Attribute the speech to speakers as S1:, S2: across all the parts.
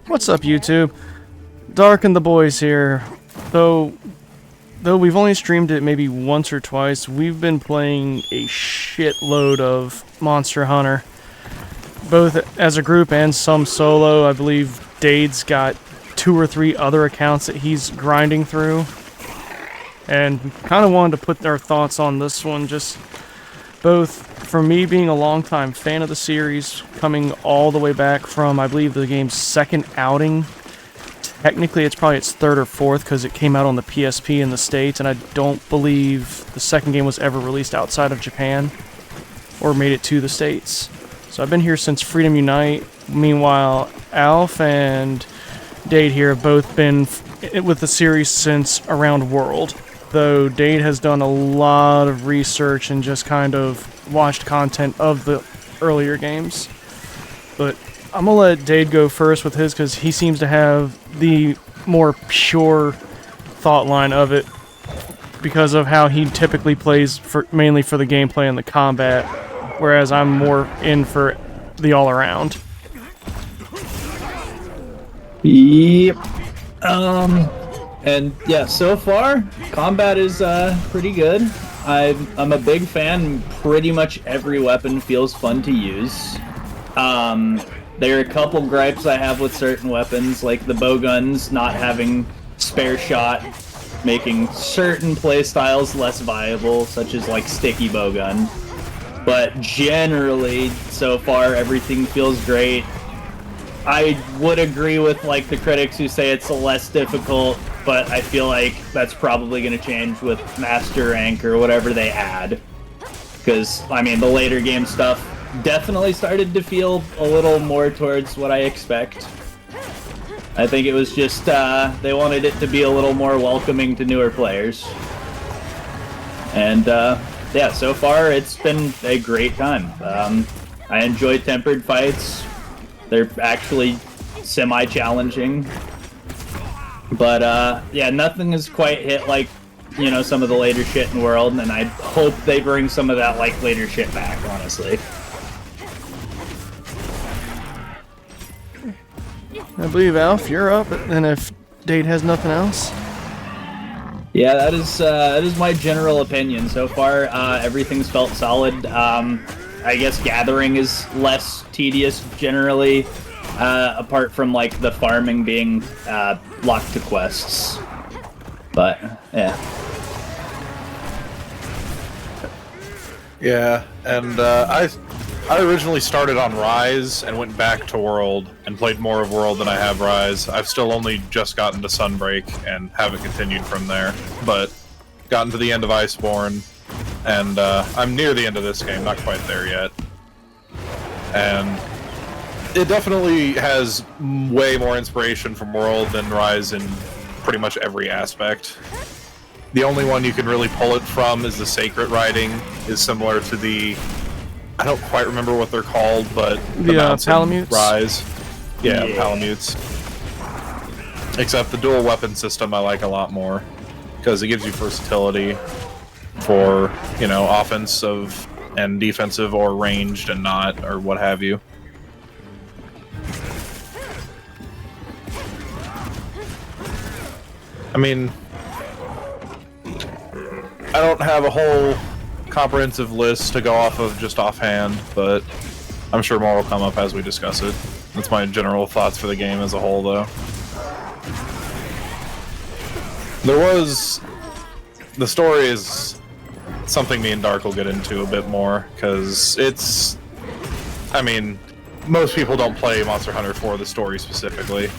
S1: What's up, YouTube? Dark and the boys here. Though we've only streamed it maybe once or twice, we've been playing a shitload of Monster Hunter. Both as a group and some solo. I believe Dade's got 2 or 3 other accounts that he's grinding through. And kind of wanted to put our thoughts on this one, just both for me being a longtime fan of the series, coming all the way back from, I believe, the game's second outing. Technically, it's probably its 3rd or 4th because it came out on the PSP in the States, and I don't believe the second game was ever released outside of Japan or made it to the States. So I've been here since Freedom Unite. Meanwhile, Alf and Dade here have both been with the series since around World. Though Dade has done a lot of research and just kind of watched content of the earlier games. But I'm gonna let Dade go first with his because he seems to have the more pure thought line of it because of how he typically plays mainly for the gameplay and the combat, whereas I'm more in for the all-around.
S2: Yep. And yeah, so far, combat is pretty good. I'm a big fan. Pretty much every weapon feels fun to use. There are a couple gripes I have with certain weapons, like the bowguns not having spare shot, making certain playstyles less viable, such as like sticky bowgun. But generally, so far, everything feels great. I would agree with like the critics who say it's less difficult, but I feel like that's probably going to change with Master Rank or whatever they add. Because, I mean, the later game stuff definitely started to feel a little more towards what I expect. I think it was just, they wanted it to be a little more welcoming to newer players. And, yeah, so far it's been a great time. I enjoy tempered fights. They're actually semi-challenging. But, yeah, nothing has quite hit, like, you know, some of the later shit in World, and I hope they bring some of that, like, later shit back, honestly.
S1: I believe, Alf, you're up, and if Dade has nothing else?
S2: Yeah, that is my general opinion. So far, everything's felt solid. I guess gathering is less tedious generally, apart from like the farming being locked to quests. But yeah.
S3: Yeah, and I originally started on Rise and went back to World and played more of World than I have Rise. I've still only just gotten to Sunbreak and haven't continued from there, but gotten to the end of Iceborne, and I'm near the end of this game, not quite there yet. And it definitely has way more inspiration from World than Rise in pretty much every aspect. The only one you can really pull it from is the Sacred Riding, is similar to the... I don't quite remember what they're called, but the
S1: Palamutes?
S3: Rise. Yeah, Palamutes. Except the dual weapon system I like a lot more, because it gives you versatility for, you know, offensive and defensive or ranged and not, or what have you. I mean, I don't have a whole comprehensive list to go off of just offhand, but I'm sure more will come up as we discuss it. That's my general thoughts for the game as a whole, though. The story is something me and Dark will get into a bit more, because it's... I mean, most people don't play Monster Hunter for the story specifically.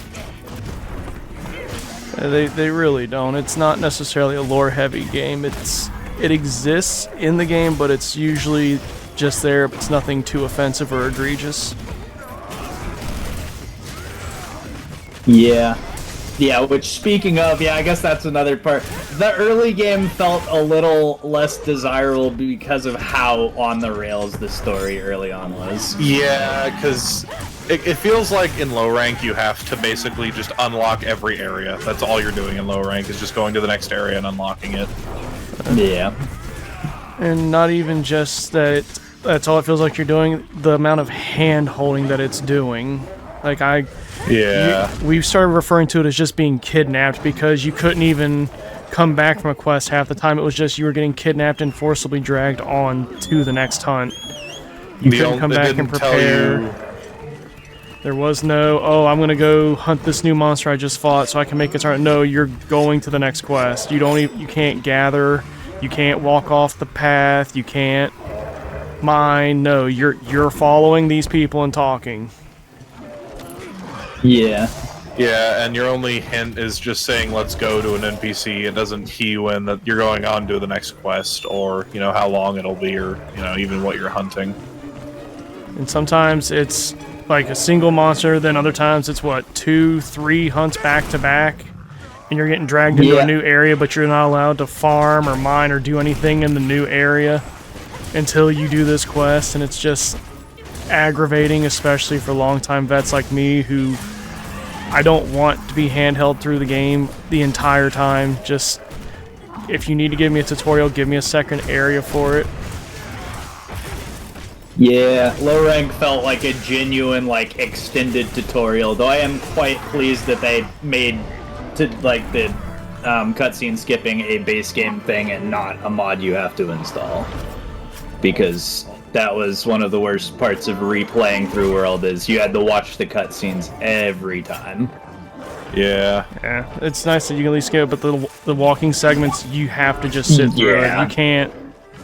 S1: They really don't. It's not necessarily a lore-heavy game. It exists in the game, but it's usually just there. It's nothing too offensive or egregious.
S2: Yeah. Yeah, which speaking of, yeah, I guess that's another part. The early game felt a little less desirable because of how on the rails the story early on was.
S3: Yeah, because it feels like in low rank you have to basically just unlock every area. That's all you're doing in low rank, is just going to the next area and unlocking it.
S2: Yeah.
S1: And not even just that that's all it feels like you're doing, the amount of hand-holding that it's doing. Like
S3: Yeah.
S1: we started referring to it as just being kidnapped because you couldn't even come back from a quest half the time. It was just you were getting kidnapped and forcibly dragged on to the next hunt. You couldn't come back and prepare. There was no, oh, I'm gonna go hunt this new monster I just fought so I can make it start. No, you're going to the next quest. You don't even, you can't gather, you can't walk off the path, you can't mine. No, you're following these people and talking.
S2: Yeah.
S3: Yeah, and your only hint is just saying let's go to an NPC. It doesn't key you in that you're going on to the next quest or, you know, how long it'll be or, you know, even what you're hunting.
S1: And sometimes it's like a single monster, then other times it's what, 2-3 hunts back to back, and you're getting dragged into a new area, but you're not allowed to farm or mine or do anything in the new area until you do this quest, and it's just aggravating, especially for longtime vets like me who I don't want to be handheld through the game the entire time. Just, if you need to give me a tutorial, give me a second area for it.
S2: Yeah, low rank felt like a genuine, like, extended tutorial, though I am quite pleased that they made to like the cutscene skipping a base game thing and not a mod you have to install. Because that was one of the worst parts of replaying through World, is you had to watch the cutscenes every time.
S3: Yeah.
S1: Yeah, it's nice that you can at least get, but the walking segments you have to just sit through it.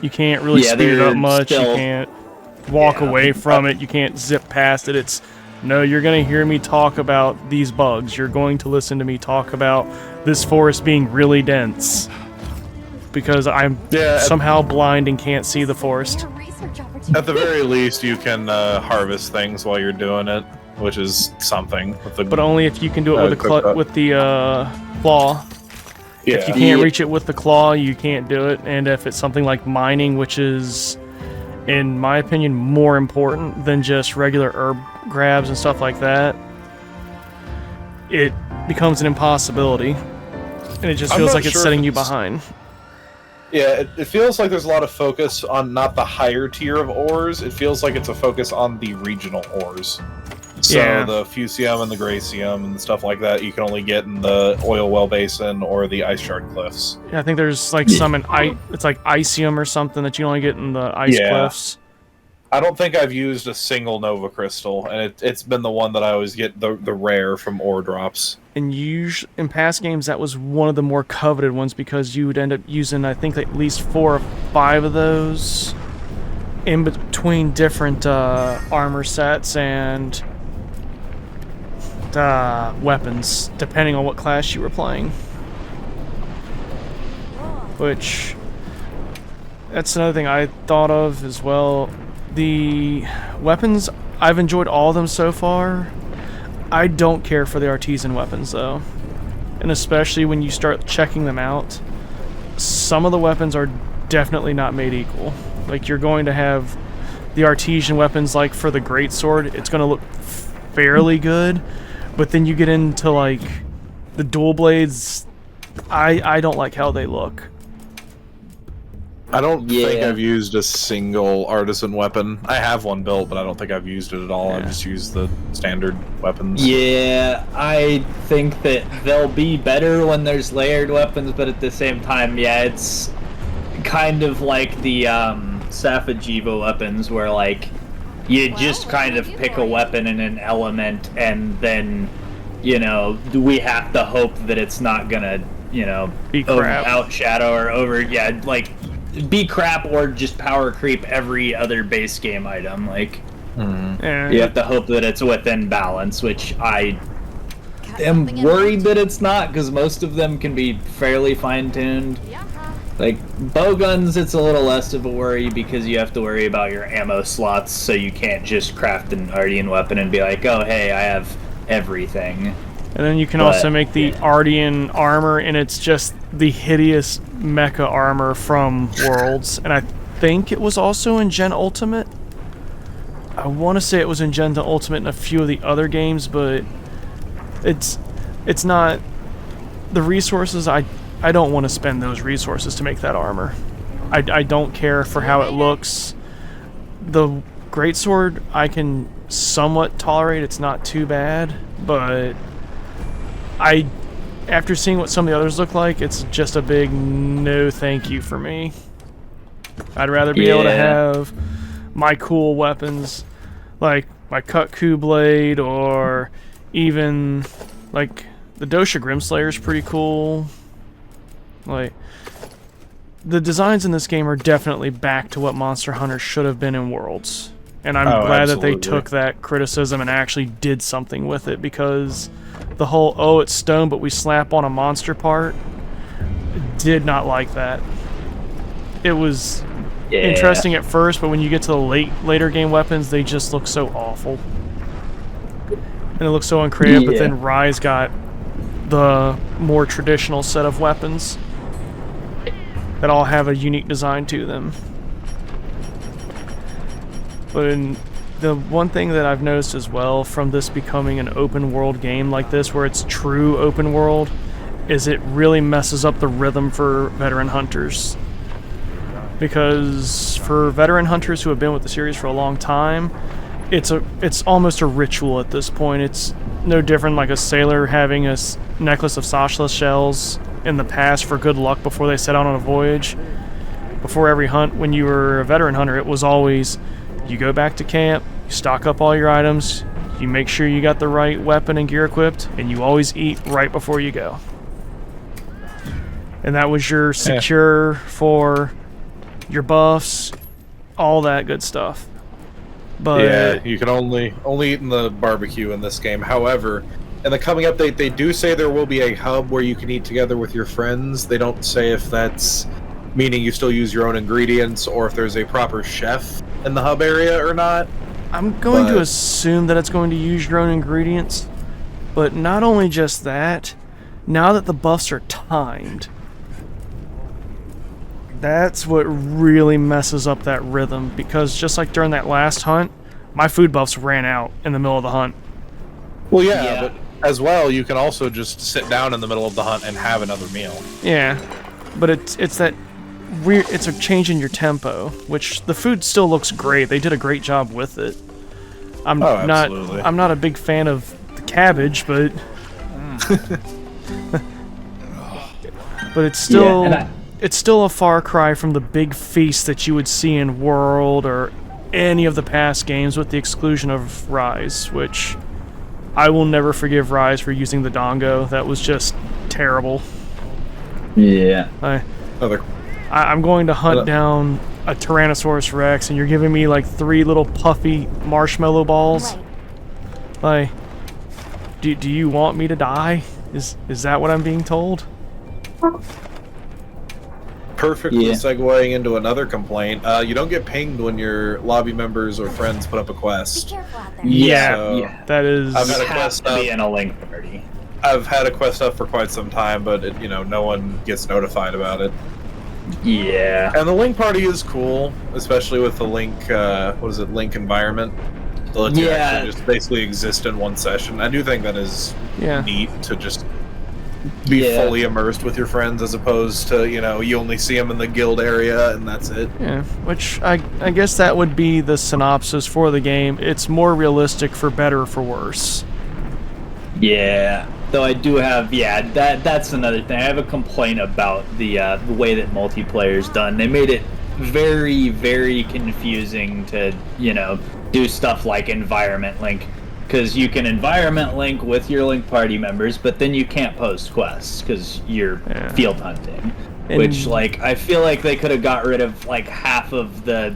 S1: You can't really speed it up much. You can't walk away from it. You can't zip past it. It's no, you're gonna hear me talk about these bugs. You're going to listen to me talk about this forest being really dense because I'm somehow blind and can't see the forest.
S3: At the very least, you can harvest things while you're doing it, which is something.
S1: But only if you can do it with the claw.
S3: Yeah.
S1: If you can't reach it with the claw, you can't do it. And if it's something like mining, which is, in my opinion, more important than just regular herb grabs and stuff like that, it becomes an impossibility. And it just feels like it's setting you behind.
S3: Yeah, it feels like there's a lot of focus on not the higher tier of ores. It feels like it's a focus on the regional ores. So the Fusium and the Gracium and stuff like that, you can only get in the Oil Well Basin or the Ice Shard Cliffs.
S1: Yeah, I think there's like some in it's like Icium or something that you only get in the Ice Cliffs.
S3: I don't think I've used a single Nova Crystal, and it's been the one that I always get the rare from ore drops.
S1: And in past games, that was one of the more coveted ones because you would end up using, I think, at least 4 or 5 of those in between different armor sets and weapons, depending on what class you were playing. Which, that's another thing I thought of as well. The weapons, I've enjoyed all of them so far. I don't care for the artisan weapons though. And especially when you start checking them out, some of the weapons are definitely not made equal. Like, you're going to have the artisan weapons, like for the greatsword, it's going to look fairly good, but then you get into like the dual blades, I don't like how they look.
S3: I don't think I've used a single artisan weapon. I have one built, but I don't think I've used it at all. I've just used the standard weapons. Yeah,
S2: I think that they'll be better when there's layered weapons, but at the same time, it's kind of like the Safajiva weapons, where like you just kind of pick a weapon in an element, and then, you know, we have to hope that it's not gonna, you know,
S1: be crap,
S2: outshadow or like be crap or just power creep every other base game item. Like, you have to hope that it's within balance, which I am worried that it's not, because most of them can be fairly fine-tuned. Like, bowguns, it's a little less of a worry because you have to worry about your ammo slots, so you can't just craft an Ardian weapon and be like, oh, hey, I have everything.
S1: And then you can also make the Ardian armor, and it's just the hideous mecha armor from Worlds. And I think it was also in Gen Ultimate. I want to say it was in Gen Ultimate and a few of the other games, but it's not the resources. I don't want to spend those resources to make that armor. I don't care for how it looks. The greatsword, I can somewhat tolerate. It's not too bad, but after seeing what some of the others look like, it's just a big no thank you for me. I'd rather be able to have my cool weapons, like my Kut-Ku blade, or even like the Dosha Grimslayer is pretty cool. Like, the designs in this game are definitely back to what Monster Hunter should have been in Worlds. And I'm glad that they took that criticism and actually did something with it, because the whole, oh, it's stone, but we slap on a monster part, did not like that. It was interesting at first, but when you get to the later game weapons, they just look so awful. And it looks so uncreative, but then Rise got the more traditional set of weapons that all have a unique design to them. But the one thing that I've noticed as well from this becoming an open world game like this, where it's true open world, is it really messes up the rhythm for veteran hunters. Because for veteran hunters who have been with the series for a long time, it's almost a ritual at this point. It's no different like a sailor having a necklace of Sashla shells in the past for good luck before they set out on a voyage. Before every hunt, when you were a veteran hunter, it was always, you go back to camp, you stock up all your items, you make sure you got the right weapon and gear equipped, and you always eat right before you go. And that was your secure for your buffs, all that good stuff. But
S3: yeah, you can only eat in the barbecue in this game. However, in the coming update, they do say there will be a hub where you can eat together with your friends. They don't say if that's meaning you still use your own ingredients or if there's a proper chef in the hub area or not.
S1: I'm going to assume that it's going to use your own ingredients. But not only just that, now that the buffs are timed, that's what really messes up that rhythm, because just like during that last hunt, my food buffs ran out in the middle of the hunt.
S3: Well, yeah, but as well, you can also just sit down in the middle of the hunt and have another meal.
S1: Yeah, but it's that weird, it's a change in your tempo, which the food still looks great. They did a great job with it. I'm not a big fan of the cabbage, but but it's still it's still a far cry from the big feast that you would see in World or any of the past games, with the exclusion of Rise, which I will never forgive Rise for using the Dongo. That was just terrible.
S2: Yeah.
S1: I'm going to hunt down a Tyrannosaurus Rex, and you're giving me like 3 little puffy marshmallow balls. Like, do you want me to die? Is that what I'm being told?
S3: Perfectly segueing into another complaint. You don't get pinged when your lobby members or friends put up a quest.
S4: Be careful out there.
S2: Yeah,
S1: that is.
S3: I've had a
S2: has
S3: quest
S2: to
S3: up.
S2: be in a link party.
S3: I've had a quest up for quite some time, but no one gets notified about it.
S2: Yeah.
S3: And the link party is cool, especially with the link. Link environment. To let you actually just basically exist in one session. I do think that is neat to just be fully immersed with your friends, as opposed to you only see them in the guild area and that's it.
S1: Yeah, which I guess that would be the synopsis for the game. It's more realistic, for better or for worse.
S2: Yeah. Though I do have, that's another thing. I have a complaint about the way that multiplayer's done. They made it very, very confusing to, do stuff like environment link. Because you can environment link with your link party members, but then you can't post quests because you're field hunting. Which, I feel like they could have got rid of, half of the,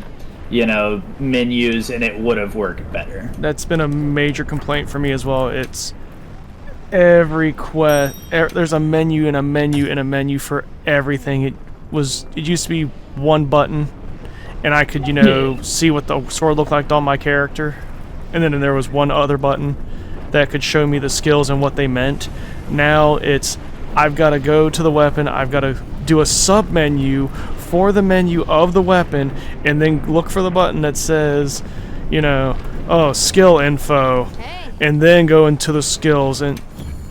S2: menus, and it would have worked better.
S1: That's been a major complaint for me as well. It's every quest, there's a menu and a menu and a menu for everything. It used to be one button, and I could, see what the sword looked like on my character. And then there was one other button that could show me the skills and what they meant. Now it's, I've got to go to the weapon, I've got to do a sub-menu for the menu of the weapon, and then look for the button that says, skill info, and then go into the skills. And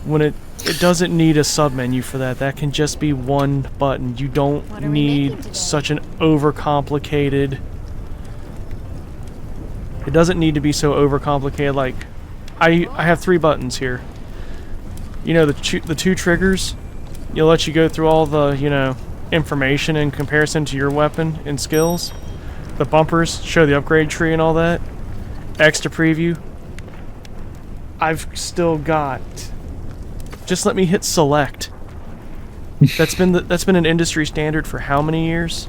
S1: when it doesn't need a sub-menu for that. That can just be one button. You don't need such an overcomplicated It doesn't need to be so overcomplicated. Like, I have 3 buttons here. You know, the 2 triggers, you'll let you go through all the, you know, information in comparison to your weapon and skills. The bumpers show the upgrade tree and all that. X to preview. I've still got... Just let me hit select. That's been an industry standard for how many years?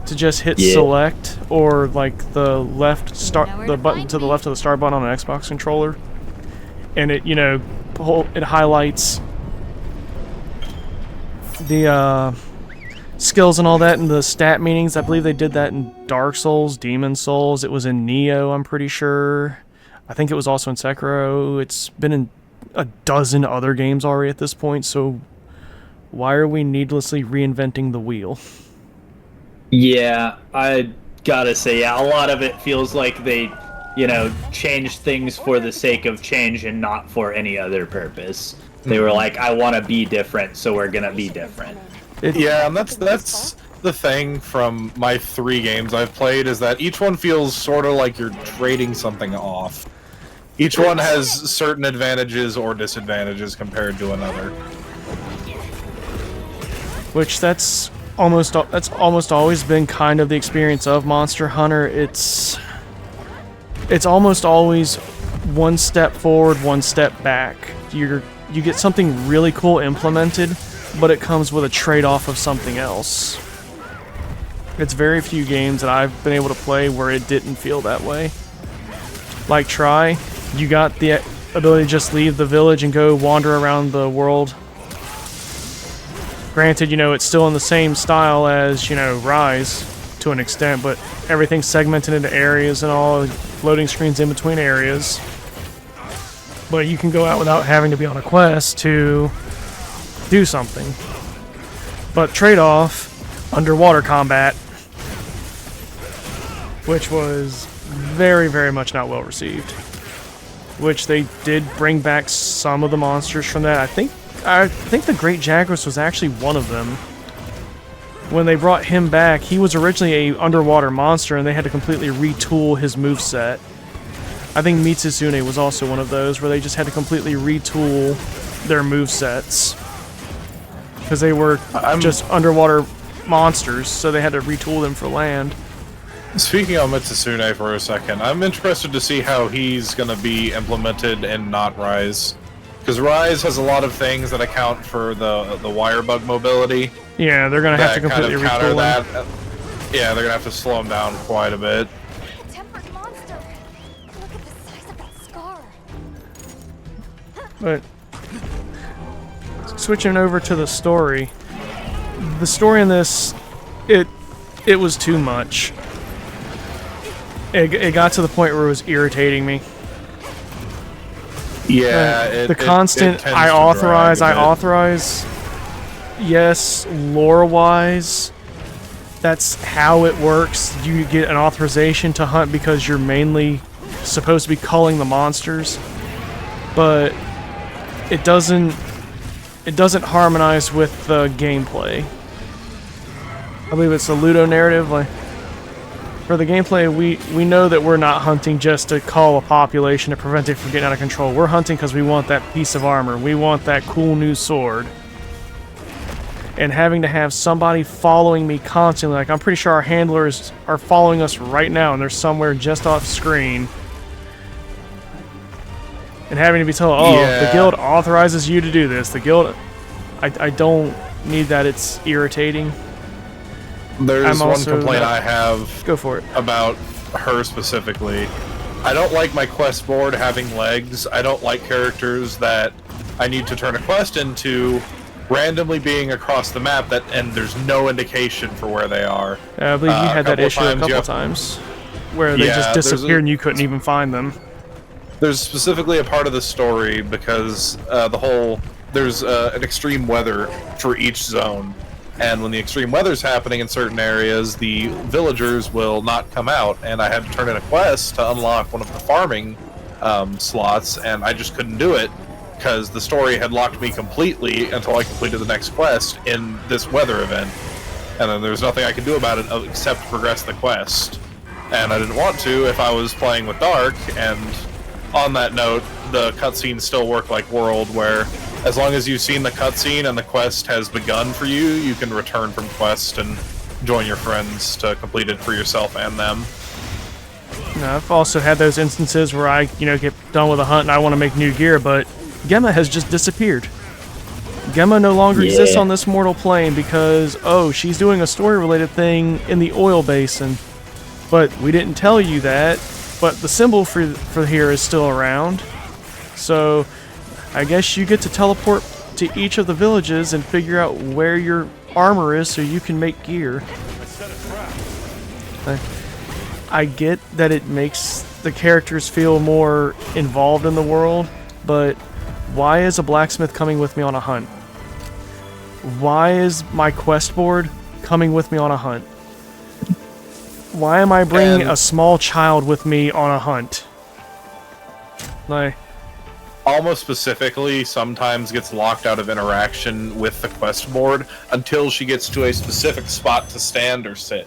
S1: To just hit select, or like the left start, the button to the left of the start button on an Xbox controller, and it, you know, it highlights the skills and all that, and the stat meanings. I believe they did that in Dark Souls, Demon Souls. It was in Neo, I'm pretty sure. I think it was also in Sekiro. It's been in a dozen other games already at this point, so why are we needlessly reinventing the wheel?
S2: Yeah, I gotta say, yeah, a lot of it feels like they, you know, changed things for the sake of change and not for any other purpose. They were like, I want to be different, so we're gonna be different.
S3: Yeah, and that's the thing from my 3 games I've played, is that each one feels sort of like you're trading something off. Each one has certain advantages or disadvantages compared to another.
S1: Which that's almost always been kind of the experience of Monster Hunter. It's almost always one step forward, one step back. You get something really cool implemented, but it comes with a trade-off of something else. It's very few games that I've been able to play where it didn't feel that way. Like Try, you got the ability to just leave the village and go wander around the world. Granted, you know, it's still in the same style as, you know, Rise to an extent, but everything's segmented into areas and all, loading screens in between areas. But you can go out without having to be on a quest to do something. But trade-off, underwater combat, which was very, very much not well received. Which they did bring back some of the monsters from that. I think the Great Jagras was actually one of them. When they brought him back, he was originally a underwater monster, and they had to completely retool his moveset. I think Mitsuzune was also one of those, where they just had to completely retool their movesets. Because they were just underwater monsters, so they had to retool them for land.
S3: Speaking of Mitsuzune for a second, I'm interested to see how he's going to be implemented in not Rise. Because Rise has a lot of things that account for the wire bug mobility.
S1: Yeah, they're going to have to completely retool
S3: that. Yeah, they're going to have to slow him down quite a bit.
S4: A tempered monster. Look at the size of its scar.
S1: But switching over to the story in this, it was too much. It got to the point where it was irritating me.
S3: Yeah,
S1: the constant I authorize. Yes, lore-wise, that's how it works. You get an authorization to hunt because you're mainly supposed to be culling the monsters, but it doesn't harmonize with the gameplay. I believe it's a Ludo narrative. Like, for the gameplay, we know that we're not hunting just to cull a population to prevent it from getting out of control. We're hunting because we want that piece of armor. We want that cool new sword. And having to have somebody following me constantly, like I'm pretty sure our handlers are following us right now, and they're somewhere just off screen. And having to be told, oh,
S3: yeah,
S1: the guild authorizes you to do this. The guild, I don't need that. It's irritating.
S3: There's one complaint I have
S1: go for it.
S3: About her specifically. I don't like my quest board having legs. I don't like characters that I need to turn a quest into randomly being across the map and there's no indication for where they are.
S1: I believe you had that issue a couple times where they just disappeared and you couldn't even find them.
S3: There's specifically a part of the story because there's an extreme weather for each zone. And when the extreme weather's happening in certain areas, the villagers will not come out. And I had to turn in a quest to unlock one of the farming slots, and I just couldn't do it because the story had locked me completely until I completed the next quest in this weather event. And then there's nothing I could do about it except progress the quest. and I didn't want to if I was playing with Dark. And on that note, the cutscenes still work like World, where as long as you've seen the cutscene and the quest has begun for you, you can return from quest and join your friends to complete it for yourself and them.
S1: I've also had those instances where I, get done with a hunt and I want to make new gear, but Gemma has just disappeared. Gemma no longer exists on this mortal plane because, she's doing a story-related thing in the oil basin. But we didn't tell you that, but the symbol for here is still around. So, I guess you get to teleport to each of the villages and figure out where your armor is so you can make gear. I get that it makes the characters feel more involved in the world, but why is a blacksmith coming with me on a hunt? Why is my quest board coming with me on a hunt? Why am I bringing a small child with me on a hunt? Like,
S3: Almost specifically sometimes gets locked out of interaction with the quest board until she gets to a specific spot to stand or sit.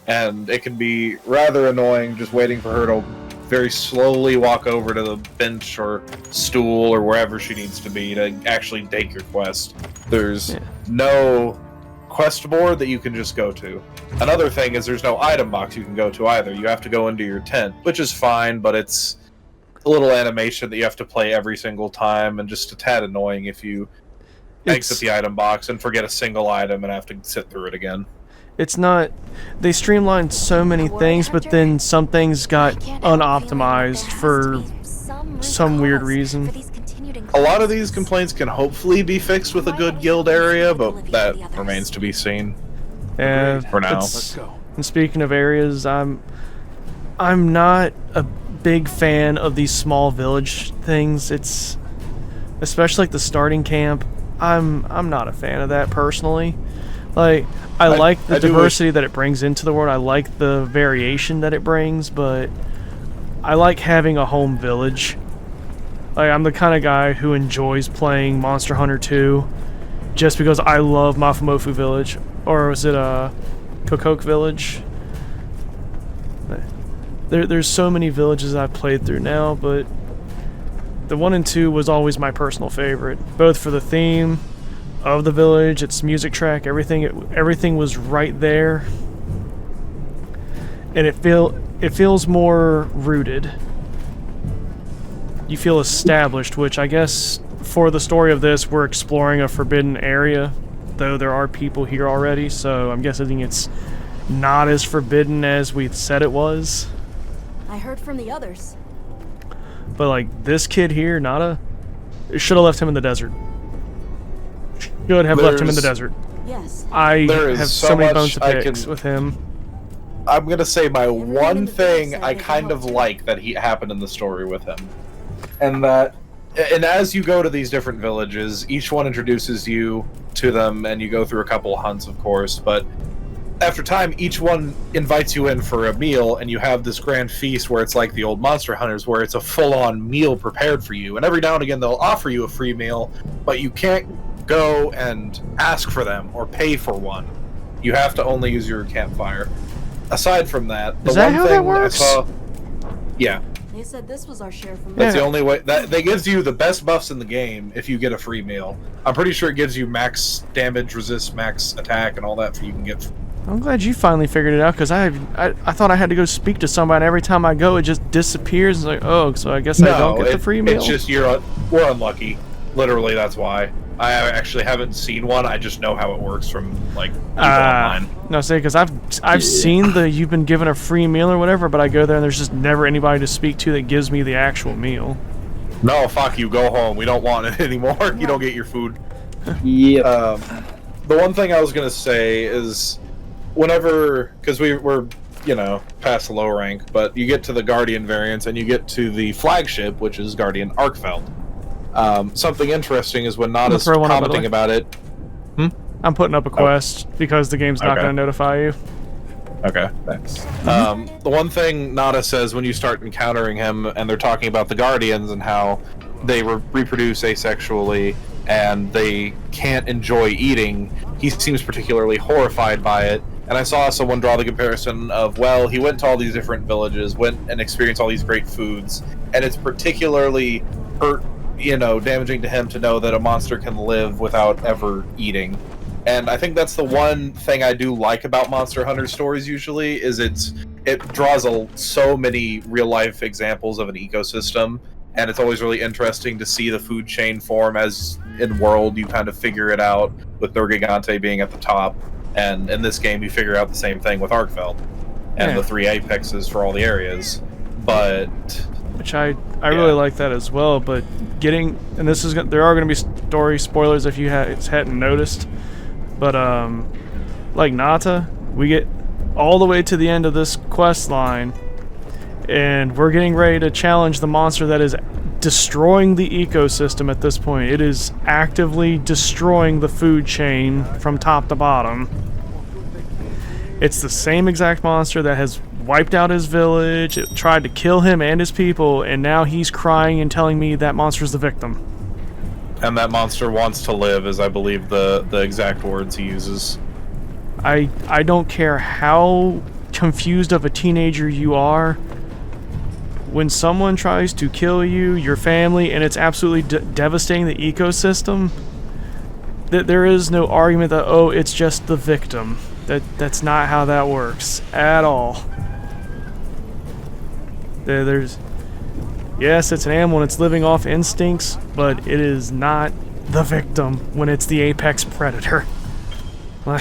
S3: And it can be rather annoying just waiting for her to very slowly walk over to the bench or stool or wherever she needs to be to actually take your quest. There's no quest board that you can just go to. Another thing is there's no item box you can go to either. You have to go into your tent, which is fine, but it's a little animation that you have to play every single time and just a tad annoying if you exit the item box and forget a single item and have to sit through it again.
S1: It's not... They streamlined so many things, but then some things got unoptimized for some weird reason.
S3: A lot of these complaints can hopefully be fixed with a good guild area, but that remains to be seen.
S1: Yeah,
S3: for now.
S5: Let's go.
S1: And speaking of areas, I'm not a big fan of these small village things. It's especially like the starting camp. I'm not a fan of that personally. Like, I like the diversity that it brings into the world. I like the variation that it brings, but I like having a home village. Like, I'm the kind of guy who enjoys playing Monster Hunter 2 just because I love Mafumofu Village. Or was it Kokok Village? There's so many villages I've played through now, but the 1 and 2 was always my personal favorite, both for the theme of the village, its music track, everything was right there, and it feels more rooted. You feel established, which I guess for the story of this, we're exploring a forbidden area, though there are people here already, so I'm guessing it's not as forbidden as we said it was.
S6: I heard from the others.
S1: But like this kid here, Nada, should have left him in the desert. Should have left him in the desert.
S6: Yes.
S1: I
S3: There is
S1: have
S3: so
S1: so many
S3: much
S1: bones to
S3: I
S1: pick
S3: can-
S1: with him.
S3: I'm gonna say my
S6: Everyone in
S3: one
S6: the
S3: thing
S6: village
S3: I
S6: said they
S3: kind of
S6: helped.
S3: like that happened in the story with him, and as you go to these different villages, each one introduces you to them, and you go through a couple of hunts, of course. But after time, each one invites you in for a meal, and you have this grand feast where it's like the old Monster Hunters, where it's a full-on meal prepared for you. And every now and again, they'll offer you a free meal, but you can't go and ask for them or pay for one. You have to only use your campfire. Aside from that, the
S1: Is that
S3: one
S1: how
S3: thing
S1: that works?
S3: I saw, yeah,
S6: They said this was our share from
S3: that's
S1: Yeah.
S3: the only way. That gives you the best buffs in the game if you get a free meal. I'm pretty sure it gives you max damage, resist, max attack, and all that. You can get.
S1: I'm glad you finally figured it out, because I thought I had to go speak to somebody, and every time I go, it just disappears. It's like, oh, so I guess I don't get the free meal?
S3: It's just we're unlucky. Literally, that's why. I actually haven't seen one. I just know how it works from like people online.
S1: No, say, because I've seen you've been given a free meal or whatever, but I go there and there's just never anybody to speak to that gives me the actual meal.
S3: No, fuck you. Go home. We don't want it anymore. You don't get your food.
S2: Yep.
S3: The one thing I was gonna say is, whenever, because we're past the low rank, but you get to the Guardian variants and you get to the flagship, which is Guardian Arkfeld. Something interesting is when Nada's
S1: throw one up, by the
S3: commenting
S1: way.
S3: about it.
S1: I'm putting up a quest because the game's not
S3: Okay.
S1: going to notify you.
S3: Okay, thanks. The one thing Nada says when you start encountering him, and they're talking about the Guardians and how they reproduce asexually and they can't enjoy eating, he seems particularly horrified by it, and I saw someone draw the comparison of, well, he went to all these different villages, went and experienced all these great foods, and it's particularly damaging to him to know that a monster can live without ever eating. And I think that's the one thing I do like about Monster Hunter stories usually, is it draws so many real-life examples of an ecosystem, and it's always really interesting to see the food chain form as in World you kind of figure it out, with Nergigante being at the top, and in this game you figure out the same thing with Arkfeld, and the 3 apexes for all the areas. But...
S1: Which I really like that as well, but and this is there are going to be story spoilers if you hadn't noticed, but like Nata, we get all the way to the end of this quest line, and we're getting ready to challenge the monster that is destroying the ecosystem at this point. It is actively destroying the food chain from top to bottom. It's the same exact monster that has wiped out his village, it tried to kill him and his people, and now he's crying and telling me that monster's the victim.
S3: And that monster wants to live, is I believe the exact words he uses.
S1: I don't care how confused of a teenager you are, when someone tries to kill you, your family, and it's absolutely devastating the ecosystem, that there is no argument that, oh, it's just the victim. That's not how that works at all. Yes, it's an animal and it's living off instincts, but it is not the victim when it's the apex predator.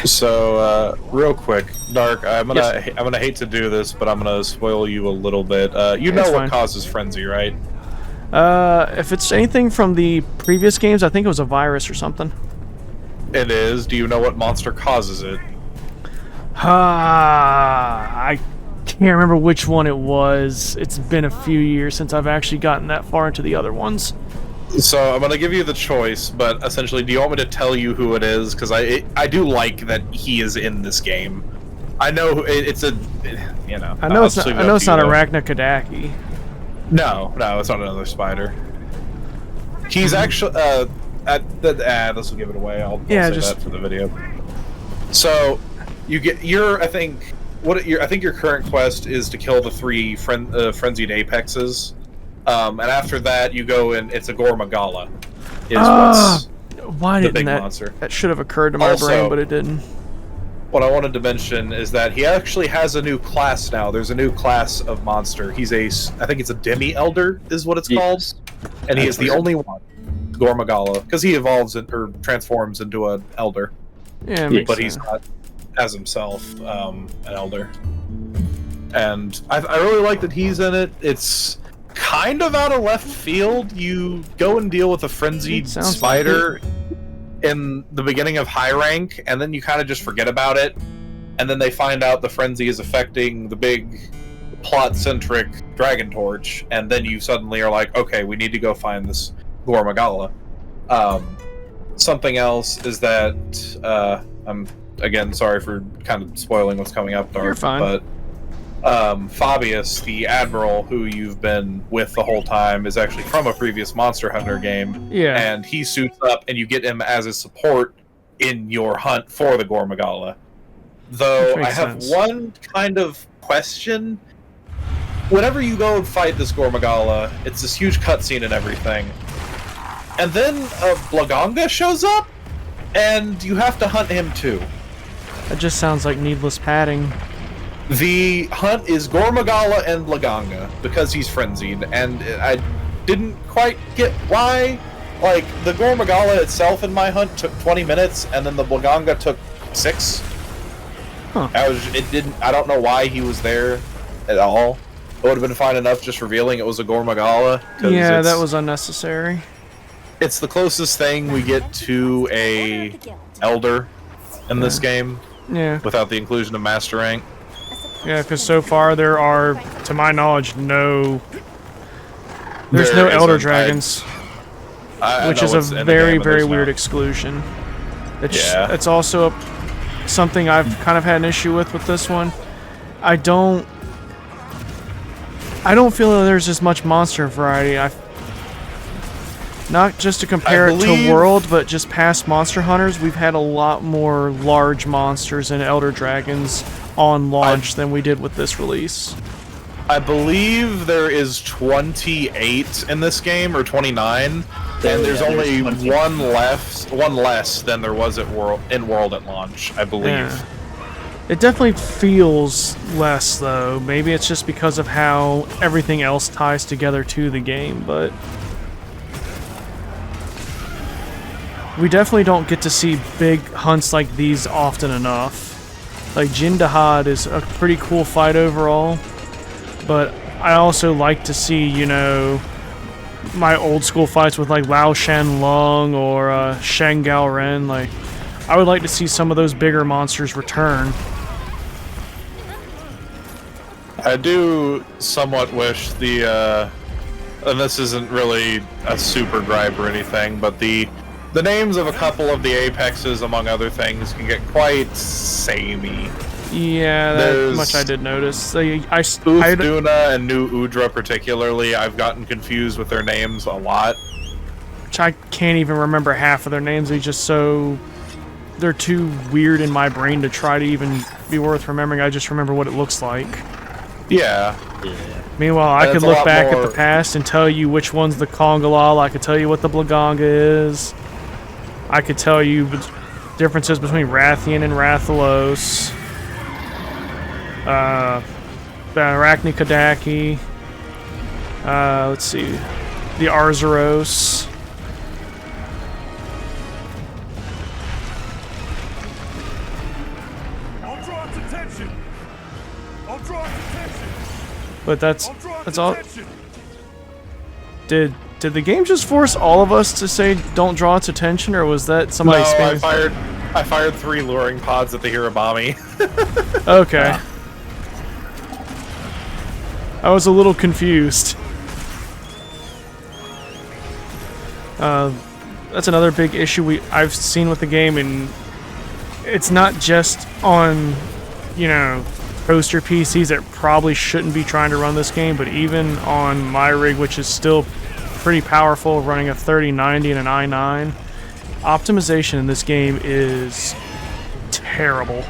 S3: So, real quick, Dark, I'm gonna hate to do this, but I'm gonna spoil you a little bit. You know what causes frenzy, right?
S1: If it's anything from the previous games, I think it was a virus or something.
S3: It is. Do you know what monster causes it?
S1: I can't remember which one it was. It's been a few years since I've actually gotten that far into the other ones.
S3: So I'm gonna give you the choice, but essentially, do you want me to tell you who it is? Because I do like that he is in this game. I know it's a, you know.
S1: I know it's not Arachnakadaki.
S3: No, it's not another spider. He's actually this will give it away. I'll say that for the video. So you get I think your current quest is to kill the 3 frenzied apexes. And after that, you go and it's a Gormagala.
S1: Why didn't that should have occurred to my brain, but it didn't.
S3: What I wanted to mention is that he actually has a new class now. There's a new class of monster. He's I think it's a demi-elder is what it's called. And he is the only one, Gormagala, because he evolves or transforms into an elder.
S1: Yeah,
S3: but he's not as himself an elder. And I really like that he's in it. It's kind of out of left field. You go and deal with a frenzied spider in the beginning of high rank, and then you kind of just forget about it. And then they find out the frenzy is affecting the big plot-centric Dragon Torch, and then you suddenly are like, okay, we need to go find this Gormagala. Something else is that I'm again sorry for kind of spoiling what's coming up, Dark.
S1: You're fine.
S3: But Fabius, the admiral who you've been with the whole time, is actually from a previous Monster Hunter game.
S1: Yeah.
S3: And he suits up, and you get him as a support in your hunt for the Gormagala. Though I have one kind of question. Whenever you go and fight this Gormagala, it's this huge cutscene and everything. And then Blaganga shows up, and you have to hunt him too.
S1: That just sounds like needless padding.
S3: The hunt is Gormagala and Blaganga, because he's frenzied, and I didn't quite get why. Like, the Gormagala itself in my hunt took 20 minutes, and then the Blaganga took 6.
S1: Huh.
S3: I don't know why he was there at all. It would have been fine enough just revealing it was a Gormagala.
S1: Yeah, that was unnecessary.
S3: It's the closest thing we get to a Elder in this game.
S1: Yeah.
S3: Without the inclusion of Master Rank.
S1: Yeah, because so far there are, to my knowledge, there's no
S3: There
S1: Elder
S3: isn't.
S1: Dragons, which
S3: know
S1: is a
S3: what's in the
S1: very,
S3: game, but
S1: very
S3: there's
S1: weird
S3: not.
S1: exclusion.
S3: Yeah.
S1: It's also something I've kind of had an issue with this one. I don't feel that there's as much monster variety. Not just to compare it to
S3: believe-
S1: World, but just past Monster Hunters, we've had a lot more large monsters and Elder Dragons on launch than we did with this release.
S3: I believe there is 28 in this game, or 29, and there's
S2: Yeah,
S3: only
S2: there's 20.
S3: one less than there was at World at launch, I believe.
S1: Yeah. It definitely feels less, though. Maybe it's just because of how everything else ties together to the game, but we definitely don't get to see big hunts like these often enough. Like, Jindahad is a pretty cool fight overall, but I also like to see, you know, my old school fights with like Lao Shan Lung or Shang Gao Ren. Like, I would like to see some of those bigger monsters return.
S3: I do somewhat wish the, and this isn't really a super gripe or anything, but the names of a couple of the Apexes, among other things, can get quite samey.
S1: Yeah, that
S3: There's
S1: much I did notice. I
S3: Duna and New Udra particularly, I've gotten confused with their names a lot.
S1: can't even remember half of their names. They're too weird in my brain to try to even be worth remembering. I just remember what it looks like.
S3: Yeah.
S1: Meanwhile, I
S3: That's
S1: could
S3: a
S1: look
S3: lot
S1: back at
S3: more-
S1: the past and tell you which one's the Kongalal. I could tell you what the Blaganga is. I could tell you differences between Rathian and Rathalos. The Arachnicodaki. Let's see. The Arzuros.
S5: I'll draw its attention. I'll draw its attention.
S1: But that's
S5: I'll draw its
S1: that's all.
S5: attention.
S1: Did the game just force all of us to say don't draw its attention, or was that somebody
S3: No, I
S1: spamming?
S3: fired 3 luring pods at the Hirabami.
S1: Okay. I was a little confused. That's another big issue I've seen with the game, and it's not just on, you know, toaster PCs that probably shouldn't be trying to run this game, but even on my rig, which is still pretty powerful, running a 3090 and an i9, optimization in this game is terrible.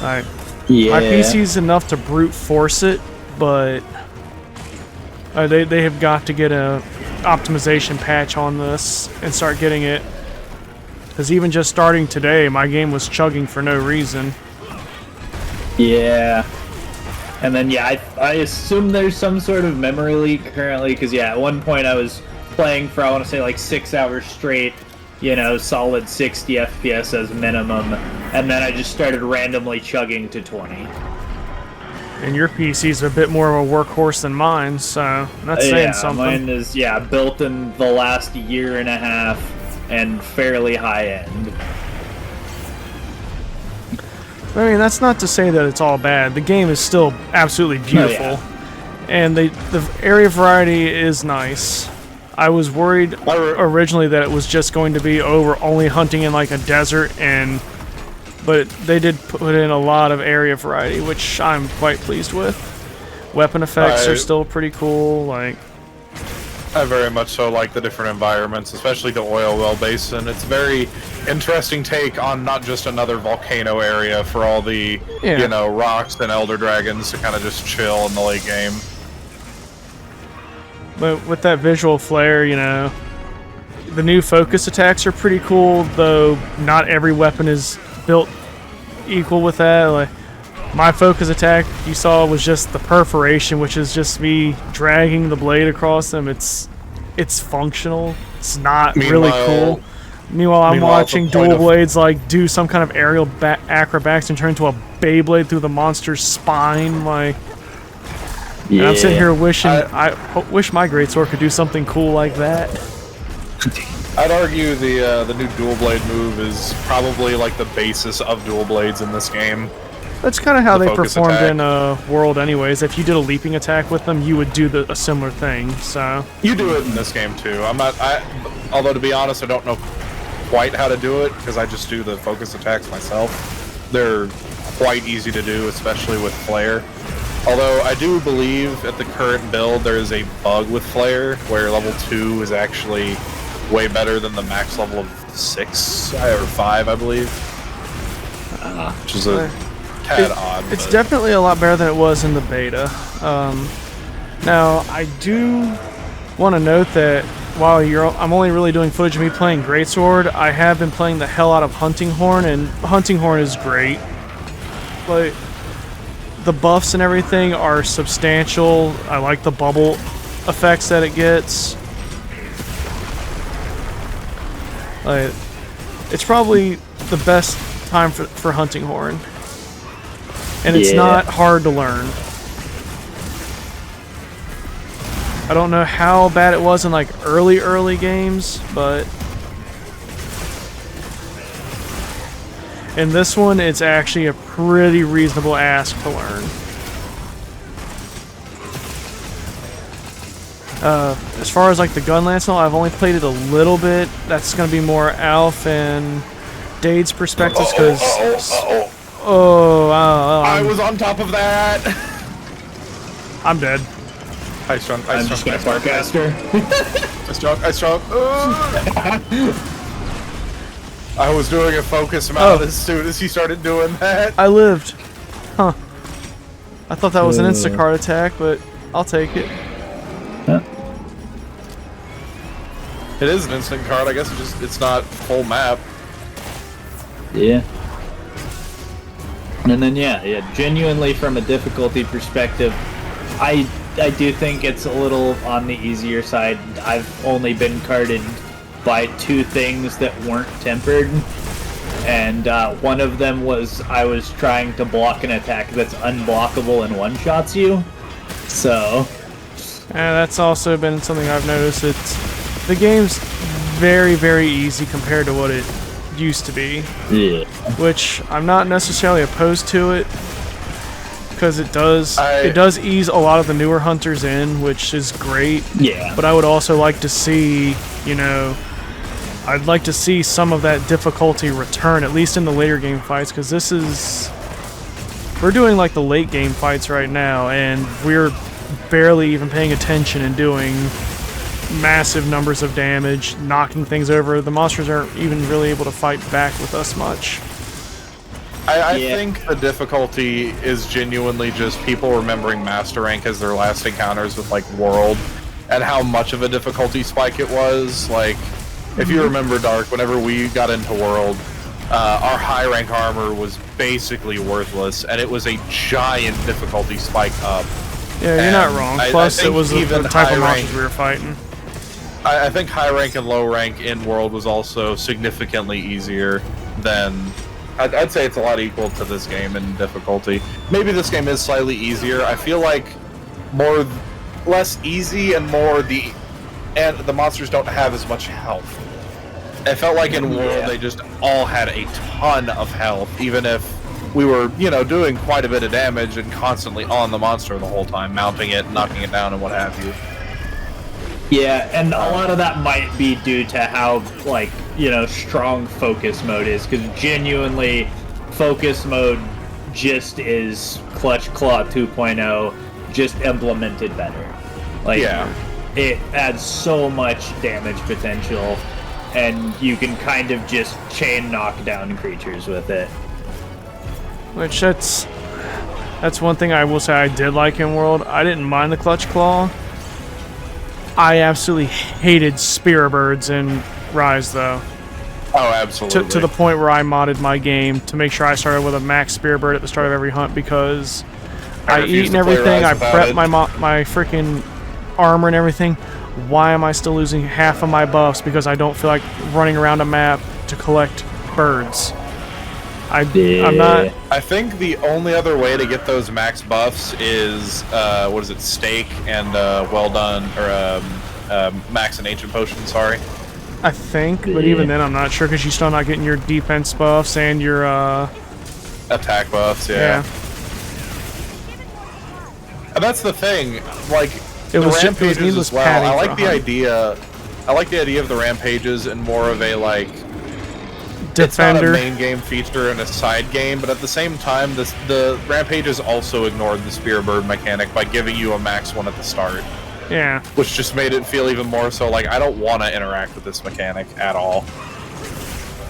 S1: Like,
S2: Yeah.
S1: my PC is enough to brute force it, but they have got to get a optimization patch on this and start getting it. Because even just starting today, my game was chugging for no reason.
S2: Yeah. And then, yeah, I assume there's some sort of memory leak currently, because, yeah, at one point I was playing for, I want to say, like 6 hours straight, you know, solid 60 FPS as minimum, and then I just started randomly chugging to 20.
S1: And your PC's a bit more of a workhorse than mine, so that's saying
S2: Yeah,
S1: something.
S2: mine is, yeah, built in the last year and a half and fairly high-end.
S1: I mean, that's not to say that it's all bad. The game is still absolutely beautiful.
S2: yeah.
S1: And the area variety is nice. I was worried originally that it was just going to be, oh, we're only hunting in like a desert, but they did put in a lot of area variety, which I'm quite pleased with. Weapon effects are still pretty cool. Like,
S3: I very much so like the different environments, especially the oil well basin. It's a very interesting take on not just another volcano area for all the,
S1: Yeah.
S3: you know, rocks and elder dragons to kind of just chill in the late game.
S1: but with that visual flair, you know, the new focus attacks are pretty cool, though not every weapon is built equal with that. Like, my focus attack you saw was just the perforation, which is just me dragging the blade across them. It's functional. It's not really cool. Meanwhile, I'm watching
S3: the point
S1: dual
S3: of-
S1: blades like do some kind of aerial acrobatics and turn into a Beyblade through the monster's spine. Like, and I'm sitting here wishing wish my greatsword could do something cool like that.
S3: I'd argue the new dual blade move is probably like the basis of dual blades in this game.
S1: That's kind of how
S3: The
S1: they
S3: focus
S1: performed
S3: attack.
S1: in World anyways. If you did a leaping attack with them, you would do a similar thing, so...
S3: You do it in this game too. Although to be honest, I don't know quite how to do it because I just do the focus attacks myself. They're quite easy to do, especially with flare. Although I do believe at the current build there is a bug with Flare where level 2 is actually way better than the max level of 6 or 5, I believe. Which is a tad odd.
S1: It's
S3: but-
S1: definitely a lot better than it was in the beta. Now, I do want to note that while I'm only really doing footage of me playing Greatsword, I have been playing the hell out of Hunting Horn, and Hunting Horn is great. Like, the buffs and everything are substantial. I like the bubble effects that it gets. Like, it's probably the best time for Hunting Horn. And it's
S2: Yeah.
S1: not hard to learn. I don't know how bad it was in like early games, but in this one it's actually a pretty reasonable ask to learn. As far as like the gun lancel, I've only played it a little bit. That's gonna be more Alf and Dade's perspectives because
S3: I was on top of that.
S1: I'm dead.
S3: Ice Trunk,
S2: I'm
S3: Ice
S2: just
S3: Trunk,
S2: gonna
S3: Ice
S2: bark after.
S3: Trunk, Ice Trunk. I was doing a focus mount as soon as he started doing that.
S1: I lived. Huh. I thought that was an Instacart attack, but I'll take it.
S3: It is an instant card, I guess it's not full map.
S2: Yeah. And then yeah, genuinely from a difficulty perspective, I do think it's a little on the easier side. I've only been carded by 2 things that weren't tempered, and one of them was I was trying to block an attack that's unblockable and one-shots you. So
S1: That's also been something I've noticed. The game's very, very easy compared to what it used to be,
S2: yeah,
S1: which I'm not necessarily opposed to it, because it does ease a lot of the newer hunters in, which is great.
S2: yeah.
S1: But I would also like to see, I'd like to see some of that difficulty return, at least in the later game fights, because we're doing like the late game fights right now, and we're barely even paying attention and doing massive numbers of damage, knocking things over. The monsters aren't even really able to fight back with us much.
S3: I
S2: Yeah.
S3: think the difficulty is genuinely just people remembering Master Rank as their last encounters with like World, and how much of a difficulty spike it was. Like, if you remember, Dark, whenever we got into World, our high rank armor was basically worthless, and it was a giant difficulty spike up.
S1: Yeah, you're not
S3: And
S1: wrong.
S3: I
S1: Plus, it
S3: think
S1: was the
S3: even
S1: type of
S3: high
S1: monsters
S3: rank-
S1: we were fighting.
S3: I think high rank and low rank in World was also significantly easier than. I'd say it's a lot equal to this game in difficulty. Maybe this game is slightly easier. I feel like less easy and the monsters don't have as much health. It felt like in World they just all had a ton of health, even if we were, doing quite a bit of damage and constantly on the monster the whole time, mounting it, knocking it down, and what have you.
S2: Yeah, and a lot of that might be due to how, strong focus mode is, because genuinely, focus mode just is Clutch Claw 2.0, just implemented better. It adds so much damage potential, and you can kind of just chain knock down creatures with it.
S1: Which that's one thing I will say I did like in World. I didn't mind the Clutch Claw. I absolutely hated Spear Birds in Rise, though.
S3: Oh, absolutely.
S1: To the point where I modded my game to make sure I started with a max Spear Bird at the start of every hunt, because I
S3: refuse
S1: eat and
S3: to play
S1: everything,
S3: Rise
S1: I
S3: without
S1: prep
S3: it.
S1: my freaking armor and everything. Why am I still losing half of my buffs because I don't feel like running around a map to collect birds? I'm not.
S3: I think the only other way to get those max buffs is Stake and Well Done, or Max and Ancient Potion. Sorry.
S1: I think, but even then, I'm not sure because you're still not getting your defense buffs and your
S3: Attack buffs, yeah. And that's the thing. Like
S1: It
S3: the
S1: was
S3: rampages
S1: needless
S3: as well.
S1: padding for a hunt.
S3: I like the idea of the rampages and more of a It's not a
S1: defender.
S3: main game feature and a side game, but at the same time, the Rampages also ignored the Spear Bird mechanic by giving you a max one at the start,
S1: Yeah.
S3: which just made it feel even more so like I don't want to interact with this mechanic at all.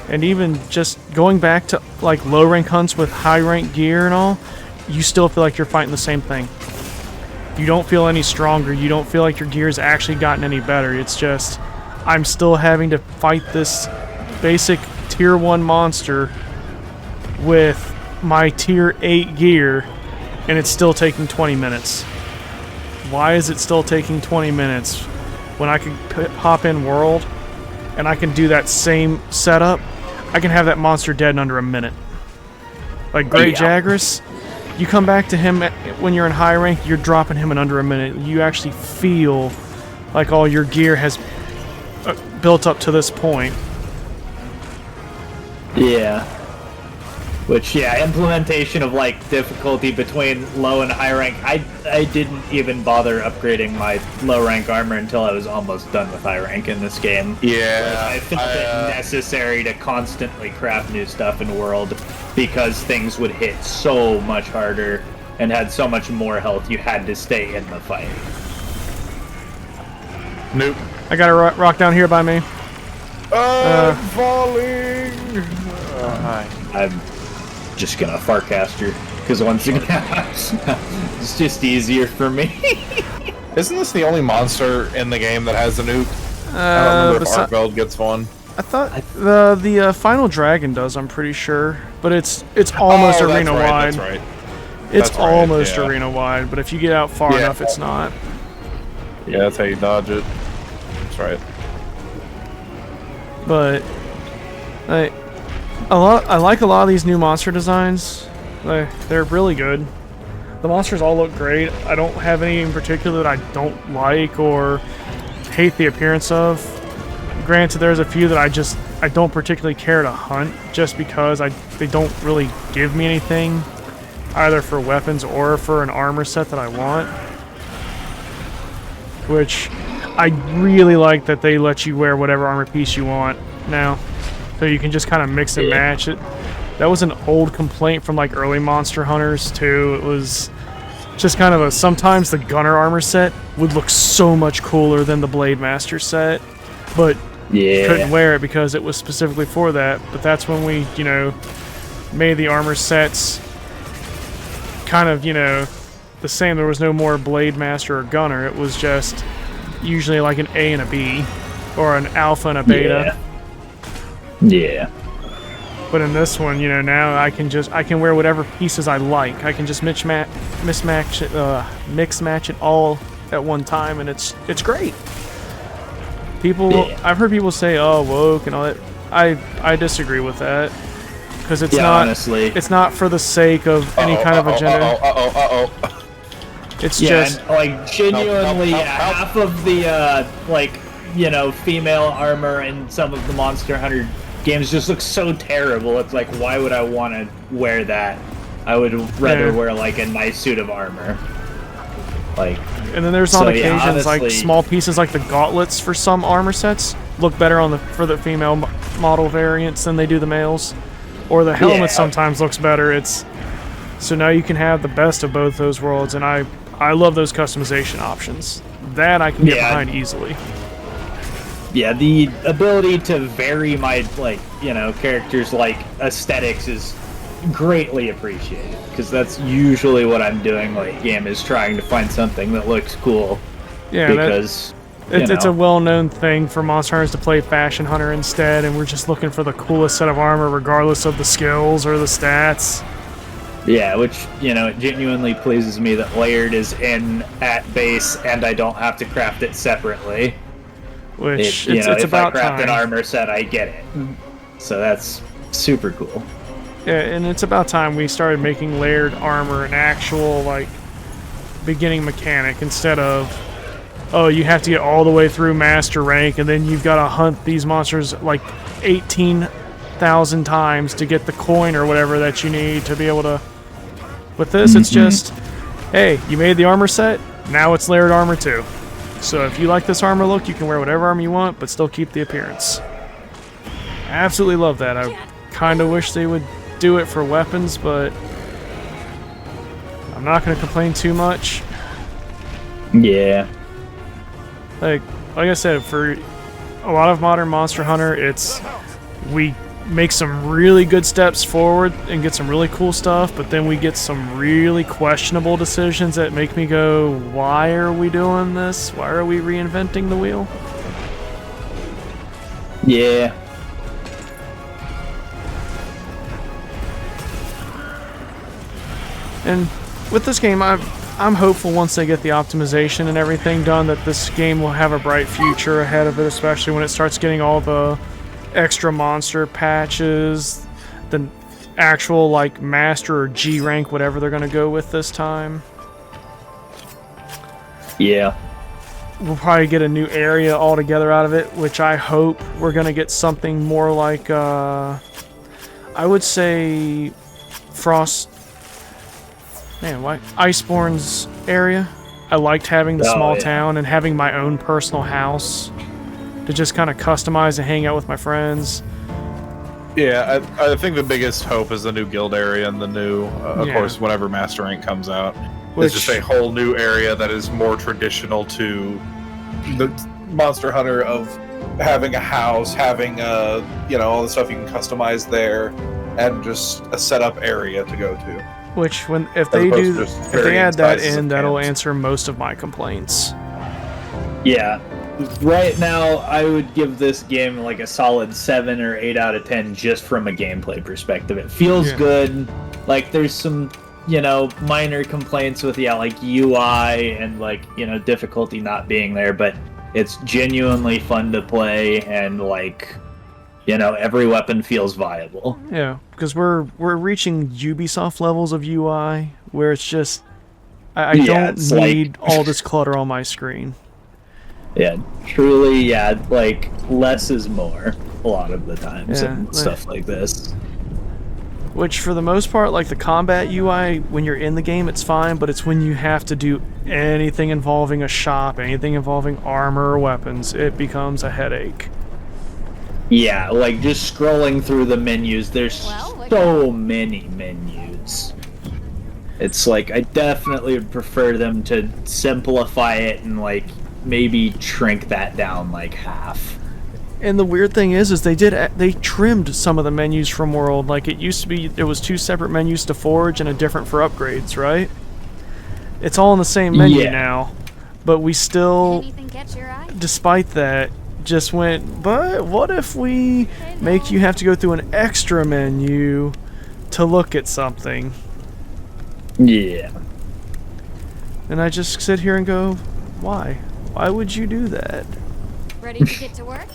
S1: And even just going back to like low rank hunts with high rank gear and all, you still feel like you're fighting the same thing. You don't feel any stronger. You don't feel like your gear's actually gotten any better. It's just, I'm still having to fight this basic tier 1 monster with my tier 8 gear, and it's still taking 20 minutes. Why is it still taking 20 minutes when I can hop in world and I can do that same setup? I can have that monster dead in under a minute. Like Great Jagras, you come back to him when you're in high rank, you're dropping him in under a minute. You actually feel like all your gear has built up to this point.
S2: Yeah. Which, yeah, implementation of, like, difficulty between low and high rank. I didn't even bother upgrading my low rank armor until I was almost done with high rank in this game.
S3: Yeah,
S2: I felt it necessary to constantly craft new stuff in World because things would hit so much harder and had so much more health. You had to stay in the fight.
S3: Nope.
S1: I got a rock down here by me.
S3: Falling. Hi.
S2: I'm just gonna Farcaster because once again, it's just easier for me.
S3: Isn't this the only monster in the game that has a nuke? I don't remember if Arkveld gets one.
S1: I thought the final dragon does. I'm pretty sure, but it's almost
S3: Oh, that's
S1: arena
S3: right,
S1: wide.
S3: That's right.
S1: It's
S3: That's right,
S1: almost
S3: yeah.
S1: arena wide, but if you get out far
S3: Yeah.
S1: enough, it's not.
S3: Yeah, that's how you dodge it. That's right.
S1: But I like a lot of these new monster designs. They're really good. The monsters all look great. I don't have any in particular that I don't like or hate the appearance of. Granted, there's a few that I don't particularly care to hunt just because they don't really give me anything, either for weapons or for an armor set that I want. Which I really like that they let you wear whatever armor piece you want now, so you can just kind of mix and match it. That was an old complaint from like early Monster Hunters too. It was just kind of sometimes the Gunner armor set would look so much cooler than the Blade Master set, but couldn't wear it because it was specifically for that. But that's when we, made the armor sets kind of, the same. There was no more Blade Master or Gunner. It was just usually like an A and a B, or an Alpha and a Beta.
S2: Yeah.
S1: But in this one, now I can wear whatever pieces I like. I can just mix match it all at one time, and it's great. I've heard people say, "Oh, woke" and all that. I disagree with that, because it's not.
S2: Honestly,
S1: it's not for the sake of any kind of agenda. It's just
S2: and, like, genuinely
S3: help.
S2: half of the female armor in some of the Monster Hunter games just looks so terrible. It's like, why would I want to wear that? I would rather wear like a nice suit of armor. Like,
S1: and then there's on occasions
S2: honestly,
S1: like small pieces like the gauntlets for some armor sets look better for the female model variants than they do the males, or the helmet sometimes looks better. So now you can have the best of both those worlds, and I love those customization options. That I can get behind easily.
S2: Yeah, the ability to vary my characters' aesthetics is greatly appreciated, because that's usually what I'm doing late game, is trying to find something that looks cool.
S1: Yeah,
S2: because
S1: it's a well-known thing for Monster Hunters to play Fashion Hunter instead, and we're just looking for the coolest set of armor regardless of the skills or the stats.
S2: Yeah, which, it genuinely pleases me that Layered is in at base and I don't have to craft it separately.
S1: Which,
S2: it's
S1: if
S2: if
S1: about
S2: I craft
S1: time.
S2: an armor set, I get it. So that's super cool.
S1: Yeah, and it's about time we started making layered armor an actual, beginning mechanic, instead of, oh, you have to get all the way through master rank, and then you've got to hunt these monsters, 18,000 times to get the coin or whatever that you need to be able to... With this, it's just, hey, you made the armor set, now it's layered armor too. So if you like this armor look, you can wear whatever armor you want, but still keep the appearance. I absolutely love that. kind of wish they would do it for weapons, but I'm not going to complain too much.
S2: Yeah.
S1: Like I said, for a lot of modern Monster Hunter, it's we make some really good steps forward and get some really cool stuff, but then we get some really questionable decisions that make me go, why are we doing this? Why are we reinventing the wheel?
S2: Yeah.
S1: And with this game, I'm hopeful once they get the optimization and everything done that this game will have a bright future ahead of it, especially when it starts getting all the extra monster patches, the actual like master or G rank, whatever they're going to go with this time.
S2: Yeah.
S1: We'll probably get a new area altogether out of it, which I hope we're going to get something more like, I would say, Frost... Man, why? Iceborne's area. I liked having the small town and having my own personal house to just kind of customize and hang out with my friends.
S3: Yeah, I think the biggest hope is the new guild area and the new, of
S1: Yeah.
S3: course, whenever Master Rank comes out.
S1: Which-
S3: It's just a whole new area that is more traditional to the Monster Hunter of having a house, having all the stuff you can customize there, and just a setup area to go to.
S1: Which, if
S3: As
S1: they
S3: opposed
S1: do,
S3: to just
S1: if they
S3: varying
S1: add that
S3: sizes
S1: in,
S3: of
S1: that'll
S3: camps.
S1: answer most of my complaints.
S2: Yeah. Right now, I would give this game like a solid 7 or 8 out of 10 just from a gameplay perspective. It feels
S1: Yeah.
S2: good. Like, there's some, minor complaints with, like UI and, difficulty not being there, but it's genuinely fun to play and, every weapon feels viable.
S1: Yeah, because we're reaching Ubisoft levels of UI where it's just I
S2: Yeah,
S1: don't
S2: it's
S1: need all this clutter on my screen.
S2: Yeah, truly, less is more a lot of the times
S1: Yeah,
S2: and stuff like this.
S1: Which, for the most part, like the combat UI, when you're in the game, it's fine, but it's when you have to do anything involving a shop, anything involving armor or weapons, it becomes a headache.
S2: Yeah, just scrolling through the menus, there's
S4: Well,
S2: so many menus. It's I definitely would prefer them to simplify it and maybe shrink that down half.
S1: And the weird thing is they trimmed some of the menus from World. Like, it used to be, it was 2 separate menus to forge and a different for upgrades, right? It's all in the same menu
S2: Yeah.
S1: now, but we still,
S4: Anything catch your eye?
S1: despite that, just went, but what if we make you have to go through an extra menu to look at something?
S2: Yeah.
S1: And I just sit here and go, why? Why would you do that?
S4: Ready to get to work?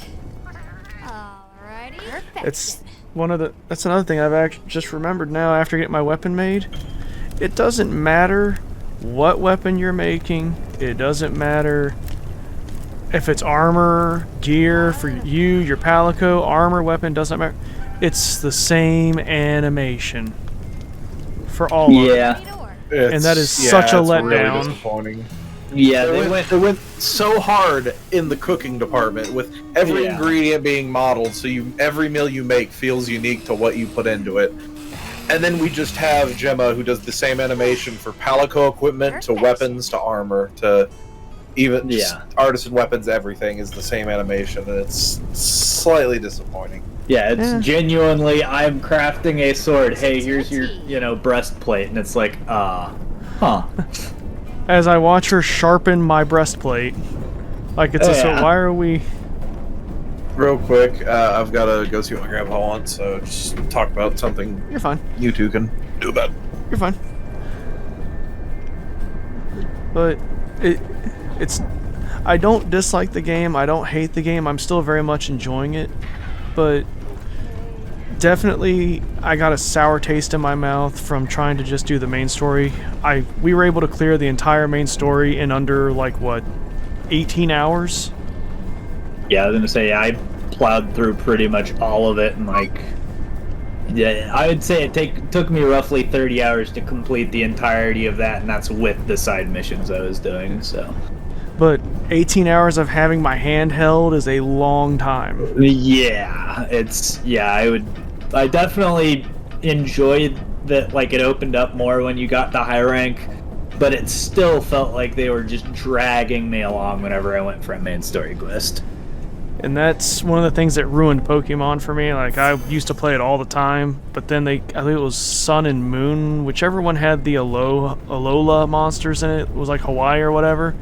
S4: Alrighty. Perfect.
S1: It's that's another thing I've actually just remembered now after getting my weapon made. It doesn't matter what weapon you're making. It doesn't matter if it's armor, gear for you, your Palico, armor, weapon, doesn't matter. It's the same animation for all of it.
S2: Yeah.
S4: Ready to work.
S1: And that is such a
S3: it's
S1: letdown.
S3: Really disappointing.
S2: Yeah,
S3: They went so hard in the cooking department with every
S2: Yeah.
S3: ingredient being modeled, so every meal you make feels unique to what you put into it. And then we just have Gemma, who does the same animation for Palico equipment to
S4: Perfect.
S3: weapons to armor to even just
S2: Yeah.
S3: artisan weapons. Everything is the same animation, and it's slightly disappointing.
S2: Yeah, it's
S1: Yeah.
S2: genuinely, I'm crafting a sword. Hey, here's your, breastplate. And it's huh.
S1: As I watch her sharpen my breastplate, like it's
S2: Oh,
S1: so
S2: yeah.
S1: why are we?
S3: Real quick, I've got to go see what my grandpa wants, so just talk about something
S1: You're fine.
S3: you two can do about it.
S1: You're fine. But it's I don't dislike the game. I don't hate the game. I'm still very much enjoying it. But definitely I got a sour taste in my mouth from trying to just do the main story. We were able to clear the entire main story in under 18 hours.
S2: Yeah, I was gonna say, I plowed through pretty much all of it, and yeah, I would say it took me roughly 30 hours to complete the entirety of that, and that's with the side missions I was doing. So,
S1: But 18 hours of having my hand held is a long time.
S2: yeah, I would I definitely enjoyed that, like, it opened up more when you got to high rank, but it still felt like they were just dragging me along whenever I went for a main story quest.
S1: And that's one of the things that ruined Pokemon for me. Like, I used to play it all the time, but then I think it was Sun and Moon, whichever one had the Alola monsters in it, it was like Hawaii or whatever.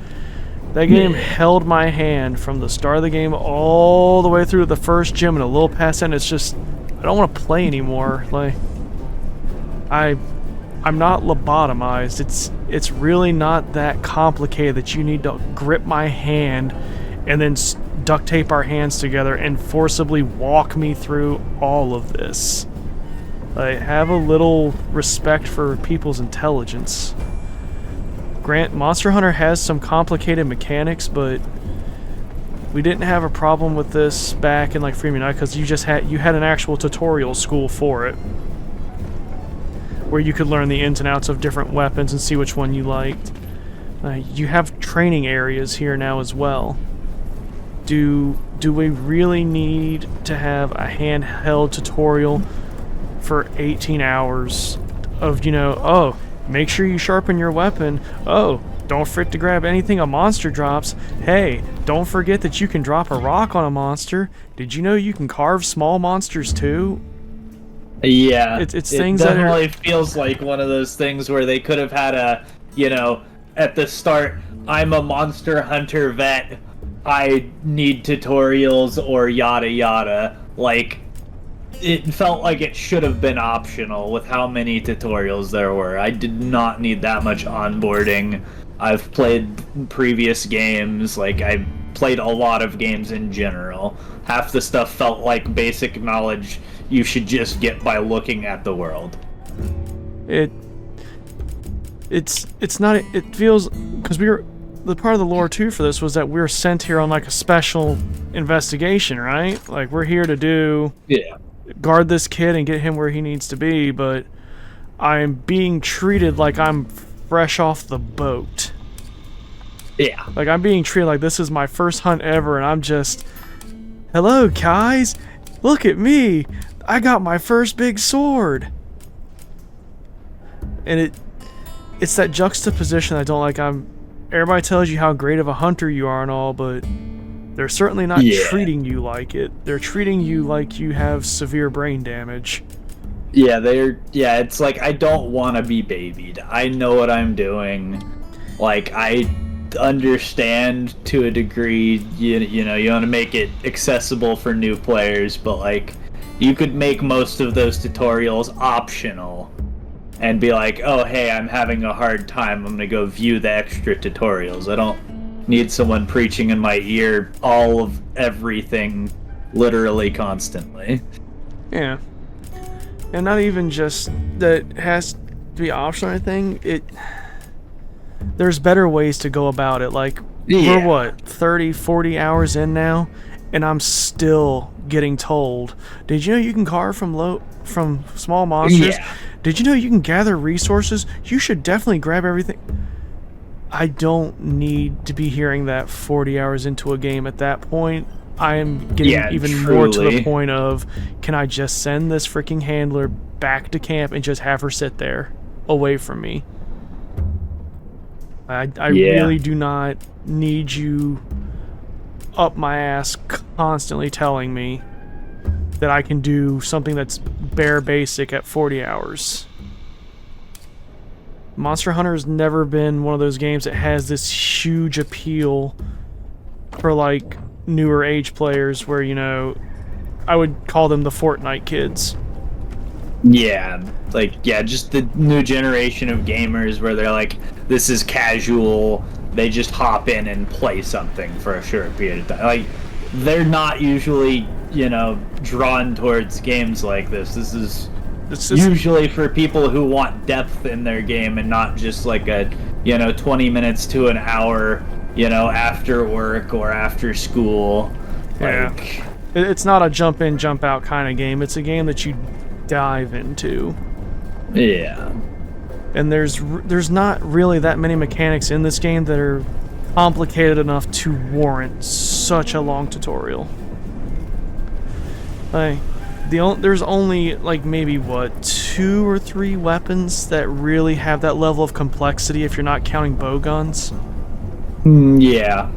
S1: That game held my hand from the start of the game all the way through the first gym and a little past that, and it's just, I don't want to play anymore. Like, I'm not lobotomized. It's really not that complicated that you need to grip my hand and then duct tape our hands together and forcibly walk me through all of this. Like, have a little respect for people's intelligence. Grant, Monster Hunter has some complicated mechanics, but we didn't have a problem with this back in like Freemium Night because you had an actual tutorial school for it, where you could learn the ins and outs of different weapons and see which one you liked. You have training areas here now as well. Do we really need to have a handheld tutorial for 18 hours of, oh, make sure you sharpen your weapon. Oh, don't forget to grab anything a monster drops. Hey, don't forget that you can drop a rock on a monster. Did you know you can carve small monsters too?
S2: Yeah,
S1: It's
S2: it
S1: things that are...
S2: definitely feels like one of those things where they could have had at the start, I'm a Monster Hunter vet, I need tutorials or yada yada. Like, it felt like it should have been optional with how many tutorials there were. I did not need that much onboarding. I've played previous games, like I played a lot of games in general. Half the stuff felt like basic knowledge you should just get by looking at the world.
S1: It's not, it feels, because the part of the lore too for this was that we're sent here on like a special investigation, right? Like, we're here to guard this kid and get him where he needs to be, but I'm being treated like I'm fresh off the boat.
S2: Yeah.
S1: Like, I'm being treated like this is my first hunt ever, and I'm just, hello guys, look at me, I got my first big sword. And it's that juxtaposition I don't like. Everybody tells you how great of a hunter you are and all, but they're certainly not treating you like it. They're treating you like you have severe brain damage.
S2: Yeah, it's like, I don't want to be babied. I know what I'm doing. Like, I understand to a degree, you want to make it accessible for new players, but like, you could make most of those tutorials optional and be like, oh hey, I'm having a hard time, I'm gonna go view the extra tutorials. I don't need someone preaching in my ear all of everything literally constantly.
S1: Yeah. And not even just that it has to be optional or anything, there's better ways to go about it. Like, we're what, 30, 40 hours in now, and I'm still getting told, did you know you can carve from small monsters?
S2: Yeah.
S1: Did you know you can gather resources? You should definitely grab everything. I don't need to be hearing that 40 hours into a game. At that point, I am getting even more to the point of, can I just send this freaking handler back to camp and just have her sit there away from me? I really do not need you up my ass constantly telling me that I can do something that's bare basic at 40 hours. Monster Hunter has never been one of those games that has this huge appeal for like newer age players where, I would call them the Fortnite kids.
S2: Yeah, just the new generation of gamers where they're like, this is casual, they just hop in and play something for a short period of time. Like, they're not usually, drawn towards games like this. This is usually for people who want depth in their game and not just like a, 20 minutes to an hour, after work or after school.
S1: Yeah.
S2: Like,
S1: it's not a jump in, jump out kind of game. It's a game that you dive into.
S2: Yeah.
S1: And there's not really that many mechanics in this game that are complicated enough to warrant such a long tutorial. Like, There's only like maybe what 2 or 3 weapons that really have that level of complexity if you're not counting bow guns,
S2: Yeah.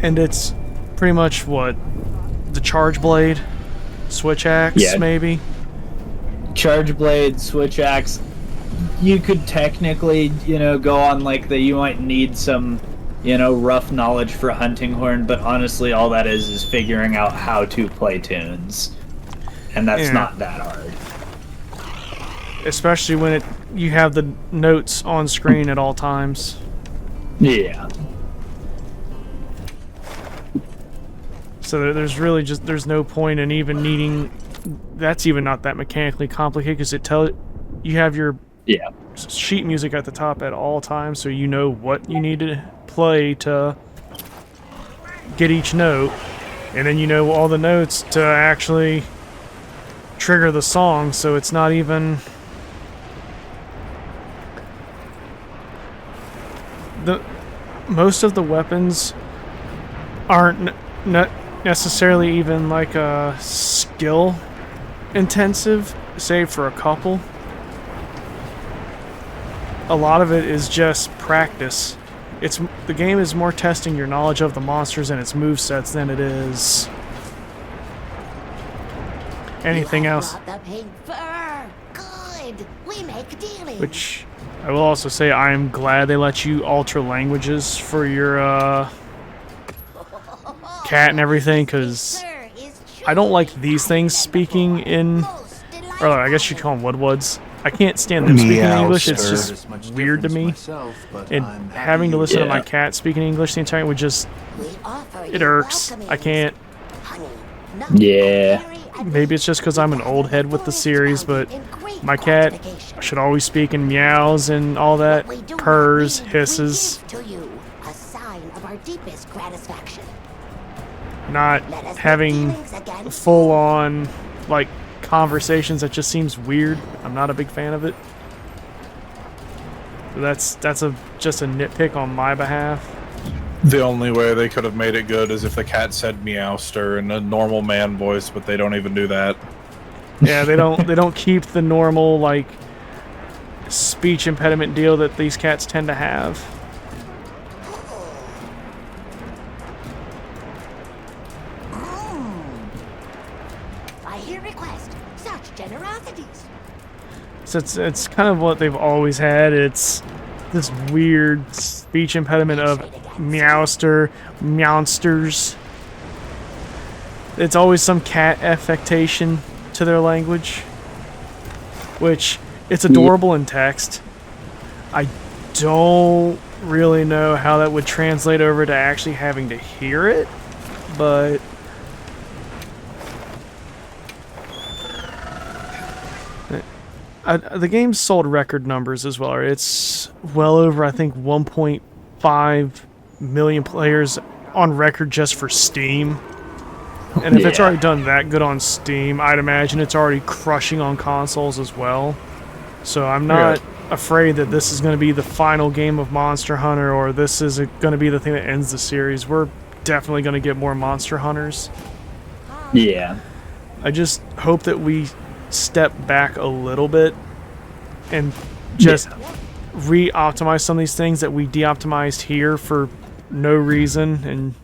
S1: and it's pretty much what the charge blade, switch axe,
S2: Yeah.
S1: maybe.
S2: Charge blade, switch axe. You could technically, go on like you might need some, rough knowledge for hunting horn, but honestly, all that is figuring out how to play tunes, and that's
S1: Yeah.
S2: not that hard.
S1: Especially when you have the notes on screen at all times.
S2: Yeah.
S1: So there's really there's no point in even needing. That's even not that mechanically complicated because you have your
S2: Yeah.
S1: sheet music at the top at all times, so you know what you need to play to get each note, and then you know all the notes to actually trigger the song. So it's not even most of the weapons aren't not necessarily even like a skill intensive, save for a couple. A lot of it is just practice. The game is more testing your knowledge of the monsters and its movesets than it is anything else.
S7: The pink fur. Good. We make dealings.
S1: Which I will also say, I am glad they let you alter languages for your cat and everything, because I don't like these things speaking in, or I guess you call them Woodwoods. I can't stand them speaking English. It's just weird to me. And having to listen to my cat speaking English the entire time would just, it irks. I can't.
S2: Yeah.
S1: Maybe it's just because I'm an old head with the series, but my cat should always speak in meows and all that, purrs, hisses, not having full-on, like, conversations. That just seems weird. I'm not a big fan of it. So that's just a nitpick on my behalf.
S3: The only way they could have made it good is if the cat said meowster in a normal man voice, but they don't even do that.
S1: Yeah, they don't keep the normal like speech impediment deal that these cats tend to have.
S7: I hear request. Such generosities.
S1: So it's kind of what they've always had. It's this weird speech impediment of meowster, meowsters. It's always some cat affectation to their language, which it's adorable in text. I don't really know how that would translate over to actually having to hear it, but the game sold record numbers as well. It's well over, I think, 1.5 million players on record just for Steam. And if it's already done that good on Steam, I'd imagine it's already crushing on consoles as well. So I'm not afraid that this is going to be the final game of Monster Hunter, or this is going to be the thing that ends the series. We're definitely going to get more Monster Hunters.
S2: Yeah.
S1: I just hope that we step back a little bit and just re-optimize some of these things that we de-optimized here for no reason, and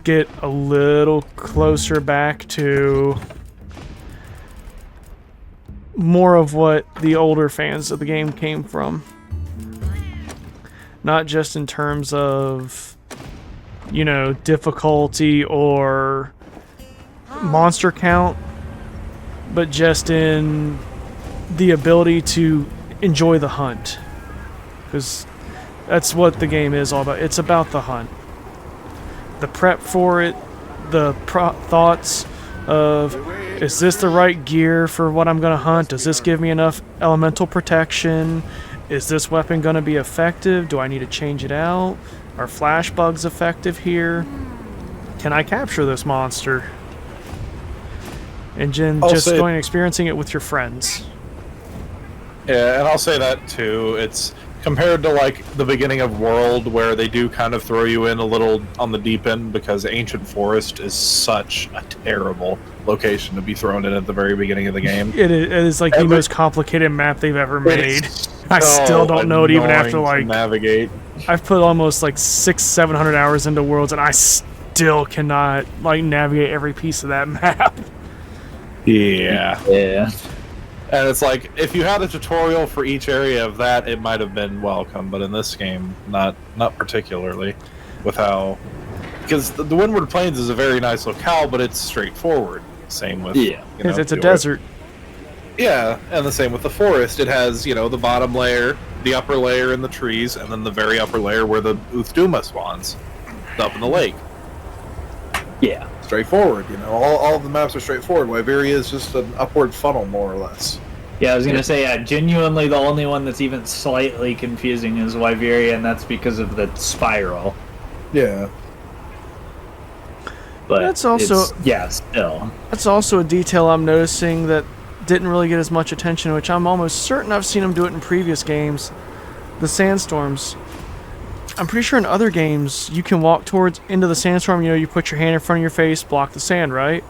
S1: get a little closer back to more of what the older fans of the game came from. Not just in terms of, you know, difficulty or monster count, but just in the ability to enjoy the hunt. Because that's what the game is all about. It's about the hunt. The prep for it, the thoughts of, is this the right gear for what I'm going to hunt? Does this give me enough elemental protection? Is this weapon going to be effective? Do I need to change it out? Are flash bugs effective here? Can I capture this monster? And then just going and experiencing it with your friends.
S3: Yeah, and I'll say that too. compared to like the beginning of World, where they do kind of throw you in a little on the deep end, because Ancient Forest is such a terrible location to be thrown in at the very beginning of the game.
S1: It is like the most complicated map they've ever made. I still don't know it even after like
S3: navigate.
S1: I've put almost like 600-700 hours into Worlds, and I still cannot like navigate every piece of that map.
S3: Yeah.
S2: Yeah.
S3: And it's like, if you had a tutorial for each area of that, it might have been welcome, but in this game, not particularly. With how... Because the Windward Plains is a very nice locale, but it's straightforward. Same with...
S2: Yeah.
S1: It's a desert.
S3: Yeah, and the same with the forest. It has, the bottom layer, the upper layer in the trees, and then the very upper layer where the Uthduma spawns. It's up in the lake.
S2: Yeah.
S3: Straightforward, all of the maps are straightforward. Wyveria is just an upward funnel, more or less.
S2: Yeah, I was gonna say, genuinely the only one that's even slightly confusing is Wyveria, and that's because of the spiral.
S3: Yeah.
S2: But
S1: That's also-
S2: still.
S1: That's also a detail I'm noticing that didn't really get as much attention, which I'm almost certain I've seen them do it in previous games. The sandstorms. I'm pretty sure in other games you can walk into the sandstorm, you put your hand in front of your face, block the sand, right?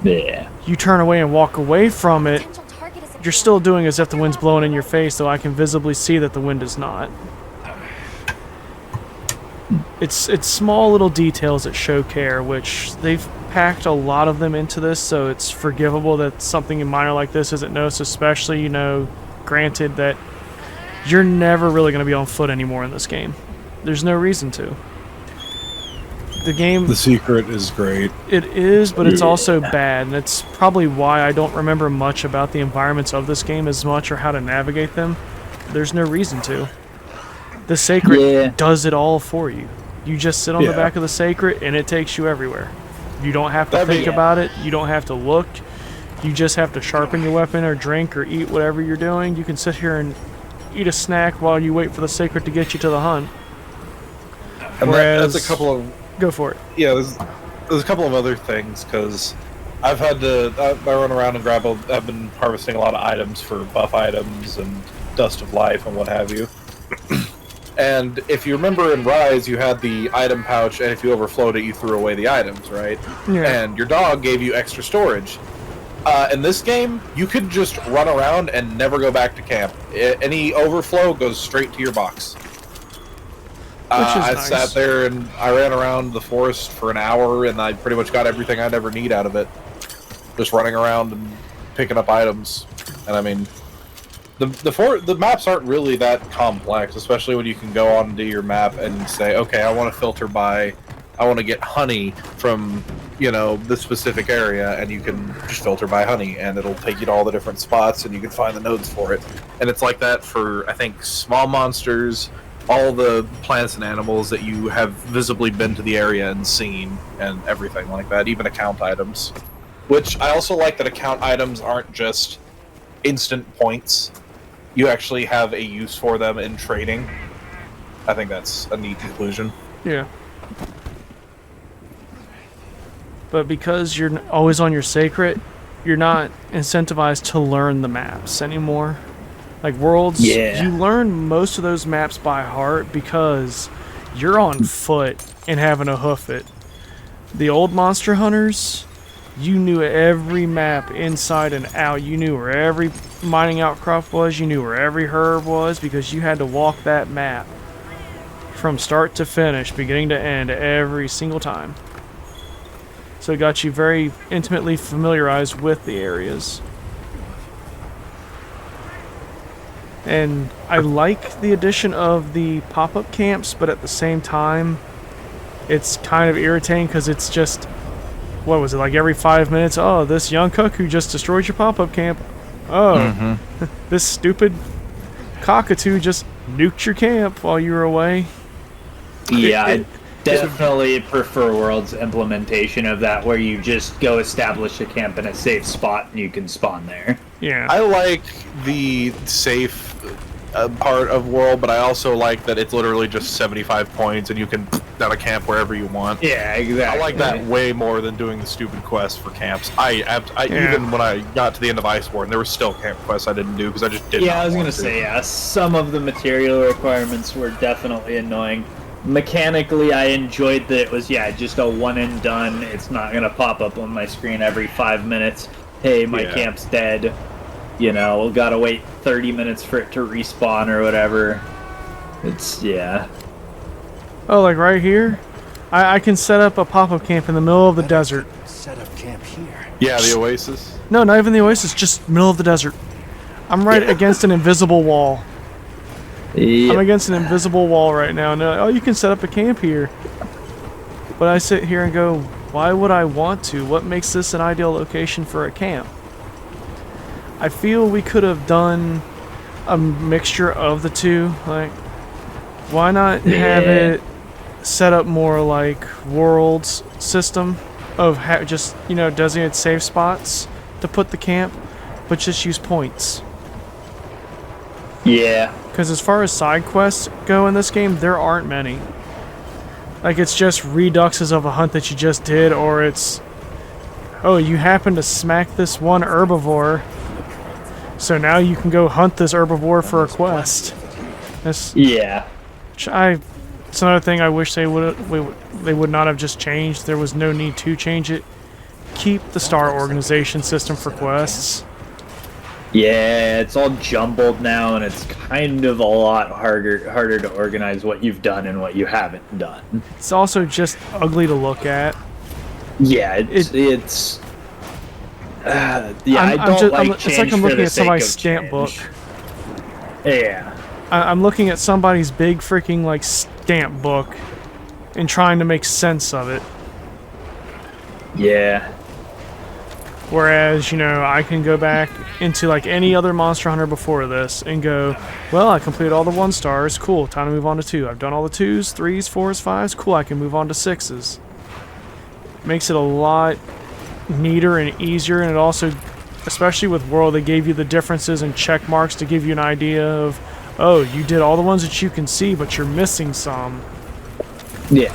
S2: Yeah.
S1: You turn away and walk away from it.
S4: Potential target is
S1: You're still doing as if the wind's blowing in your face, though I can visibly see that the wind is not. It's small little details that show care, which they've packed a lot of them into this, so it's forgivable that something minor like this isn't noticed, especially, granted that you're never really going to be on foot anymore in this game. There's no reason to. The
S3: secret is great.
S1: It is, but it's also bad, and it's probably why I don't remember much about the environments of this game as much or how to navigate them. There's no reason to. The Sacred does it all for you. You just sit on the back of the Sacred, and it takes you everywhere. You don't have to think about it. You don't have to look. You just have to sharpen your weapon or drink or eat whatever you're doing. You can sit here and eat a snack while you wait for the Sacred to get you to the hunt.
S3: And
S1: Whereas,
S3: that's a couple of...
S1: Go for it.
S3: Yeah, there's a couple of other things, because I've had to... I run around and I've been harvesting a lot of items for buff items and Dust of Life and what have you. And if you remember in Rise, you had the item pouch, and if you overflowed it, you threw away the items, right?
S1: Yeah.
S3: And your dog gave you extra storage. In this game, you could just run around and never go back to camp. Any overflow goes straight to your box. I
S1: nice.
S3: sat there and I ran around the forest for an hour, and I pretty much got everything I'd ever need out of it. Just running around and picking up items. And I mean... The maps aren't really that complex, especially when you can go onto your map and say, okay, I want to filter by, I want to get honey from, this specific area, and you can just filter by honey, and it'll take you to all the different spots, and you can find the nodes for it. And it's like that for, I think, small monsters, all the plants and animals that you have visibly been to the area and seen, and everything like that, even account items. Which I also like that account items aren't just instant points. You actually have a use for them in trading. I think that's a neat conclusion.
S1: Yeah. But because you're always on your Sacred, you're not incentivized to learn the maps anymore. Like Worlds, you learn most of those maps by heart because you're on foot and having to hoof it. The old Monster Hunters, you knew every map inside and out. You knew where every mining outcrop was. You knew where every herb was because you had to walk that map from start to finish, beginning to end, every single time. So it got you very intimately familiarized with the areas. And I like the addition of the pop-up camps, but at the same time, it's kind of irritating because it's just, what was it, like every 5 minutes? Oh, this young cuckoo just destroyed your pop-up camp. Oh, this stupid cockatoo just nuked your camp while you were away.
S2: Yeah, I definitely prefer World's implementation of that, where you just go establish a camp in a safe spot and you can spawn there.
S1: Yeah.
S3: I like the safe part of World, but I also like that it's literally just 75 points and you can down a camp wherever you want.
S2: Yeah, exactly.
S3: I like that way more than doing the stupid quests for camps.
S1: Yeah.
S3: Even when I got to the end of Iceborne, there were still camp quests I didn't do because I just didn't.
S2: Yeah, I was gonna say, yeah, some of the material requirements were definitely annoying. Mechanically, I enjoyed that it was, yeah, just a one and done. It's not gonna pop up on my screen every 5 minutes. Hey, my camp's dead. You know, gotta wait 30 minutes for it to respawn or whatever. It's, yeah.
S1: Oh, like right here? I can set up a pop-up camp in the middle of the desert.
S5: Set up camp here.
S3: Yeah, the Oasis.
S1: No, not even the oasis, just middle of the desert. I'm right against an invisible wall. I'm against an invisible wall right now. And oh, you can set up a camp here. But I sit here and go, why would I want to? What makes this an ideal location for a camp? I feel we could have done a mixture of the two. Like, why not have it set up more like World's system of just, you know, designated safe spots to put the camp, but just use points.
S2: Yeah.
S1: Because as far as side quests go in this game, there aren't many. Like, it's just reduxes of a hunt that you just did, or it's, oh, you happen to smack this one herbivore, so now you can go hunt this herbivore for a quest. That's,
S2: Yeah.
S1: it's another thing I wish they would not have just changed. There was no need to change it. Keep the star organization system for quests.
S2: Yeah, it's all jumbled now, and it's kind of a lot harder to organize what you've done and what you haven't done.
S1: It's also just ugly to look at.
S2: Yeah, it's yeah, I don't like change.
S1: It's like I'm
S2: for
S1: looking
S2: the
S1: at somebody's
S2: sake
S1: stamp
S2: of
S1: book.
S2: change. Yeah.
S1: I'm looking at somebody's big freaking like stamp book and trying to make sense of it.
S2: Yeah.
S1: Whereas, you know, I can go back into like any other Monster Hunter before this and go, well, I completed all the 1 stars, cool, time to move on to 2. I've done all the 2s, 3s, 4s, 5s, cool, I can move on to 6s. Makes it a lot neater and easier, and it also, especially with World, they gave you the differences and check marks to give you an idea of, oh, you did all the ones that you can see, but you're missing some.
S2: Yeah.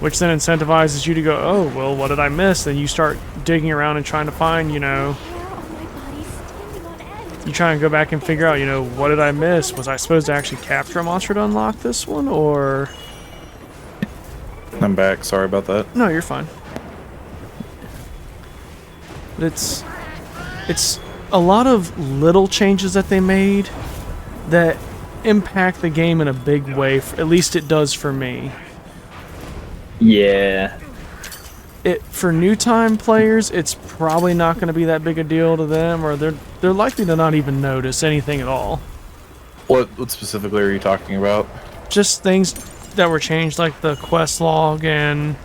S1: Which then incentivizes you to go, oh, well, what did I miss? Then you start digging around and trying to find, you know,
S4: My body's standing on end.
S1: you try and go back and figure out, you know, what did I miss? Was I supposed to actually capture a monster to unlock this one, or...
S3: I'm back. Sorry about that.
S1: No, you're fine. But it's a lot of little changes that they made that impact the game in a big way. At least it does for me.
S2: Yeah.
S1: For new time players, it's probably not going to be that big a deal to them, or they're likely to not even notice anything at all.
S3: What specifically are you talking about?
S1: Just things that were changed, like the quest log and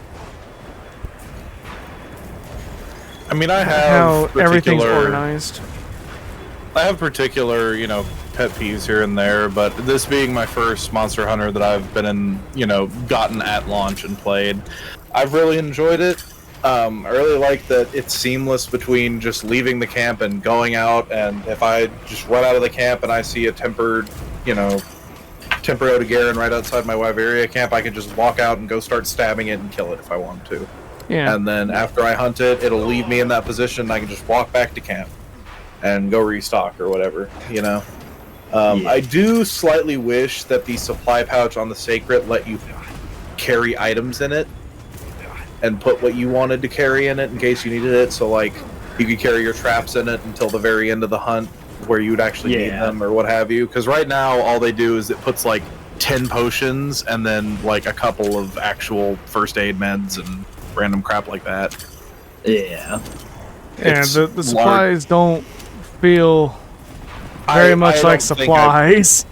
S3: I mean, I
S1: how
S3: have
S1: everything's
S3: particular-
S1: organized.
S3: I have particular, you know, pet peeves here and there, but this being my first Monster Hunter that I've been in, you know, gotten at launch and played, I've really enjoyed it. I really like that it's seamless between just leaving the camp and going out, and if I just run out of the camp and I see a tempered, you know, Temper Odogaron right outside my Wyveria camp, I can just walk out and go start stabbing it and kill it if I want to.
S1: Yeah.
S3: And then after I hunt it, it'll leave me in that position, and I can just walk back to camp and go restock or whatever, you know? I do slightly wish that the supply pouch on the Sacred let you carry items in it and put what you wanted to carry in it in case you needed it. So, like, you could carry your traps in it until the very end of the hunt where you'd actually need them or what have you. Because right now, all they do is it puts, like, 10 potions and then, like, a couple of actual first aid meds and random crap like that.
S2: Yeah.
S1: And
S3: It's
S1: the supplies don't feel very much
S3: I
S1: like
S3: don't think
S1: supplies.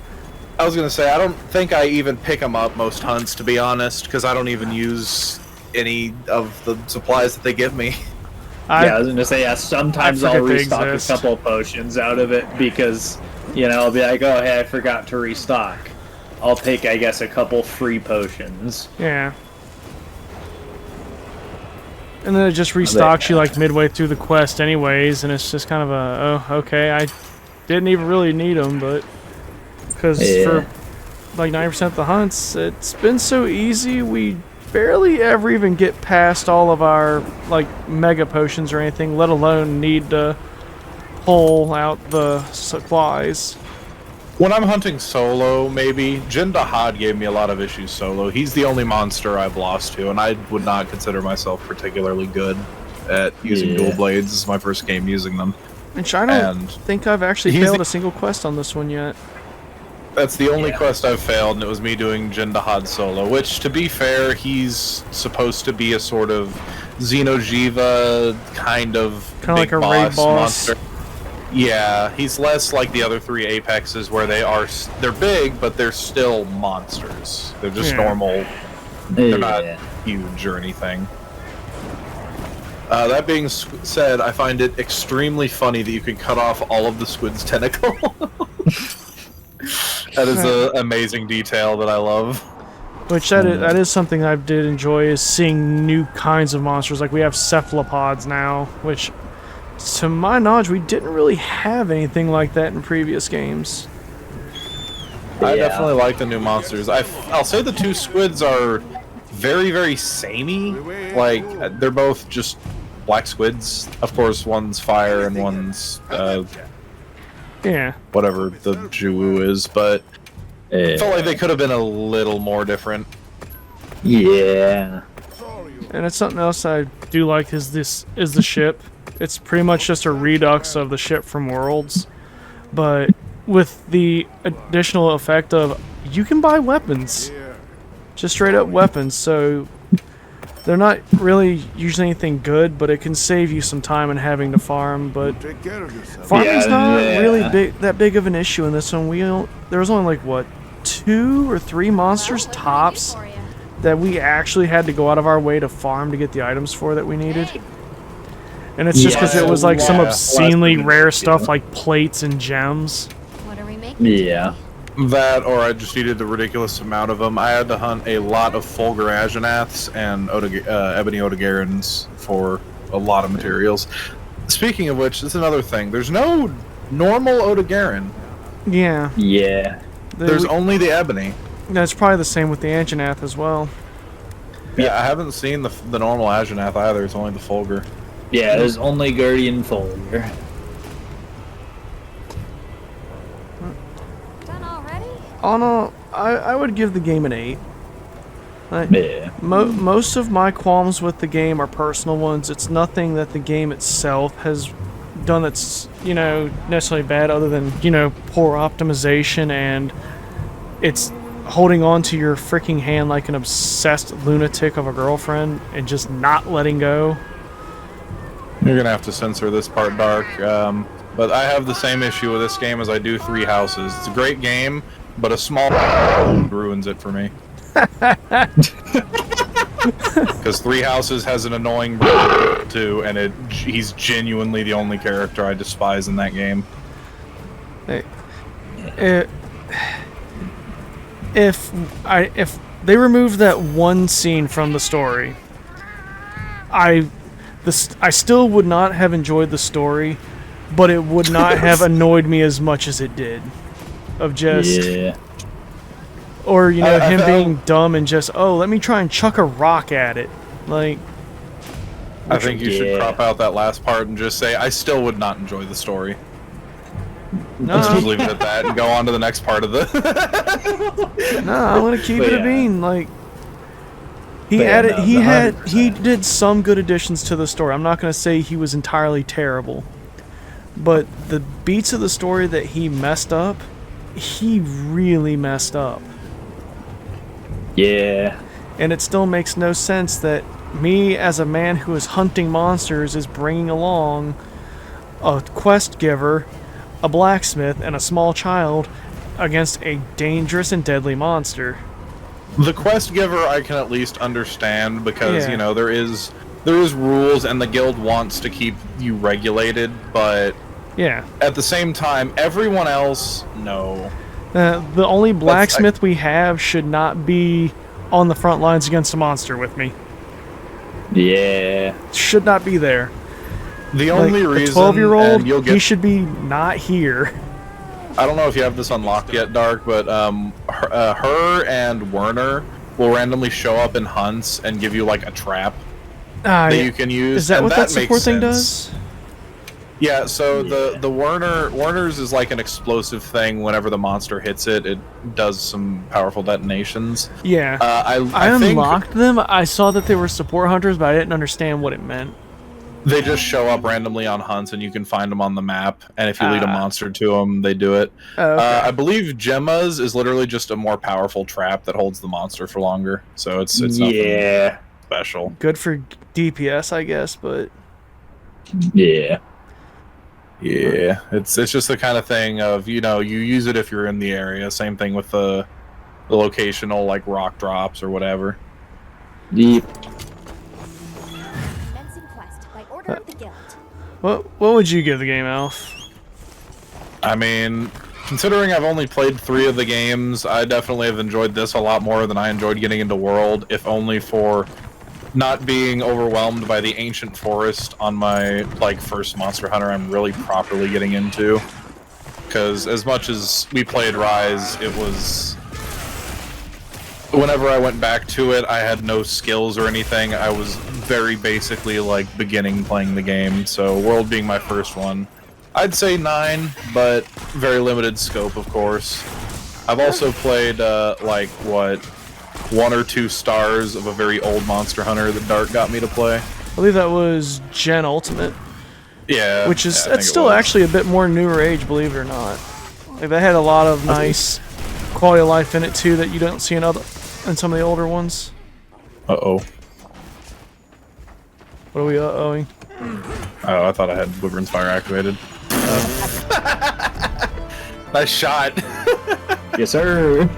S3: I was gonna say, I don't think I even pick them up most hunts, to be honest, because I don't even use any of the supplies that they give me.
S2: I was gonna say, yeah, sometimes
S1: I
S2: I'll
S1: forget they
S2: restock a
S1: exist.
S2: couple potions out of it because, you know, I'll be like, oh, hey, I forgot to restock. I'll take, I guess, a couple free potions.
S1: Yeah. And then it just restocks you like midway through the quest anyways, and it's just kind of a, oh, okay, I didn't even really need them, but Because for like 90% of the hunts, it's been so easy, we barely ever even get past all of our like mega potions or anything, let alone need to pull out the supplies.
S3: When I'm hunting solo, maybe, Jin Dahad gave me a lot of issues solo. He's the only monster I've lost to, and I would not consider myself particularly good at using dual blades. This is my first game using them.
S1: Which I don't think I've actually
S3: he's
S1: failed
S3: the-
S1: a single quest on this one yet.
S3: That's the only quest I've failed, and it was me doing Jin Dahad solo, which, to be fair, he's supposed to be a sort of Xeno'jiva kind of
S1: Kinda
S3: big
S1: like a raid boss.
S3: monster. Yeah, he's less like the other 3 Apexes, where they're big, but they're still monsters. They're just normal. They're not huge or anything. That being said, I find it extremely funny that you can cut off all of the squid's tentacle. That is an amazing detail that I love.
S1: Which that is something I did enjoy, is seeing new kinds of monsters. Like we have cephalopods now, which, to my knowledge, we didn't really have anything like that in previous games.
S3: I definitely like the new monsters. I'll say the 2 squids are very, very samey. Like, they're both just black squids. Of course, one's fire and one's whatever the Juwu is, but I felt like they could have been a little more different.
S2: Yeah.
S1: And it's something else I do like is the ship. It's pretty much just a redux of the ship from Worlds, but with the additional effect of you can buy weapons, just straight up weapons. So they're not really usually anything good, but it can save you some time in having to farm. But
S5: Take care of yourself.
S1: farming's not really that big of an issue in this one. There was only like what 2 or 3 monsters tops
S4: For you.
S1: that we actually had to go out of our way to farm to get the items for that we needed. And it's just because it was like some obscenely rare stuff like plates and gems.
S4: What are we making?
S2: Yeah.
S3: That, or I just needed the ridiculous amount of them. I had to hunt a lot of Fulgur Agenaths and Ebony Odogarans for a lot of materials. Speaking of which, that's another thing. There's no normal Odogaran.
S1: Yeah.
S2: Yeah.
S3: There's only the Ebony.
S1: That's probably the same with the Anjanath as well.
S3: Yeah, I haven't seen the normal Agenath either. It's only the Fulgur.
S2: Yeah, there's only Guardian Fulgur.
S4: Done already?
S1: I would give the game an 8. Like,
S2: Yeah.
S1: most of my qualms with the game are personal ones. It's nothing that the game itself has done that's, necessarily bad, other than, poor optimization, and it's holding on to your freaking hand like an obsessed lunatic of a girlfriend and just not letting go.
S3: You're gonna have to censor this part, Dark. But I have the same issue with this game as I do Three Houses. It's a great game, but a small ruins it for me. Because Three Houses has an annoying brother too, and he's genuinely the only character I despise in that game.
S1: If they removed that one scene from the story, I still would not have enjoyed the story, but it would not have annoyed me as much as it did. Of just, or him being dumb and just, let me try and chuck a rock at it, like.
S3: I think you should crop out that last part and just say, I still would not enjoy the story. Let's just leave it at that and go on to the next part of the...
S1: No, I'm gonna keep it a bean. Like, he did some good additions to the story. I'm not gonna say he was entirely terrible, but the beats of the story that he messed up, he really messed up.
S2: Yeah.
S1: And it still makes no sense that me, as a man who is hunting monsters, is bringing along a quest giver, a blacksmith, and a small child against a dangerous and deadly monster.
S3: The quest giver I can at least understand because, there is rules and the guild wants to keep you regulated, but at the same time, everyone else, no.
S1: The only blacksmith we have should not be on the front lines against a monster with me.
S2: Yeah.
S1: Should not be there.
S3: The only reason,
S1: a 12-year-old,
S3: and you'll get...
S1: he should be not here.
S3: I don't know if you have this unlocked yet, Dark, but her and Werner will randomly show up in hunts and give you like a trap that you can use.
S1: Is that
S3: and
S1: what that
S3: makes
S1: support thing
S3: sense.
S1: does?
S3: Yeah, so the Werner's is like an explosive thing. Whenever the monster hits it, it does some powerful detonations.
S1: Yeah.
S3: I think
S1: unlocked them. I saw that they were support hunters, but I didn't understand what it meant.
S3: they just show up randomly on hunts, and you can find them on the map. And if you lead a monster to them, they do it.
S1: Oh, okay.
S3: I believe Gemma's is literally just a more powerful trap that holds the monster for longer. So it's nothing special.
S1: Good for DPS, I guess, but
S2: Yeah.
S3: Yeah, it's just the kind of thing of, you use it if you're in the area. Same thing with the locational, like, rock drops or whatever.
S2: Deep.
S4: Commencing quest by order of the guild.
S1: what would you give the game, Alf?
S3: I mean, considering I've only played 3 of the games, I definitely have enjoyed this a lot more than I enjoyed getting into World, if only for not being overwhelmed by the ancient forest on my first Monster Hunter I'm really properly getting into. Because as much as we played Rise, it was... Whenever I went back to it, I had no skills or anything. I was very basically beginning playing the game, so World being my first one. I'd say 9, but very limited scope, of course. I've also played, 1 or 2 stars of a very old Monster Hunter that Dark got me to play.
S1: I believe that was Gen Ultimate,
S3: Yeah.
S1: which is
S3: yeah, I think
S1: that's
S3: it
S1: still
S3: was.
S1: actually a bit more newer age, believe it or not. Like that had a lot of nice quality of life in it too that you don't see in some of the older ones.
S3: Uh-oh.
S1: What are we uh-ohing?
S3: Oh, I thought I had Wyvern's Fire activated. Nice shot.
S2: Yes, sir.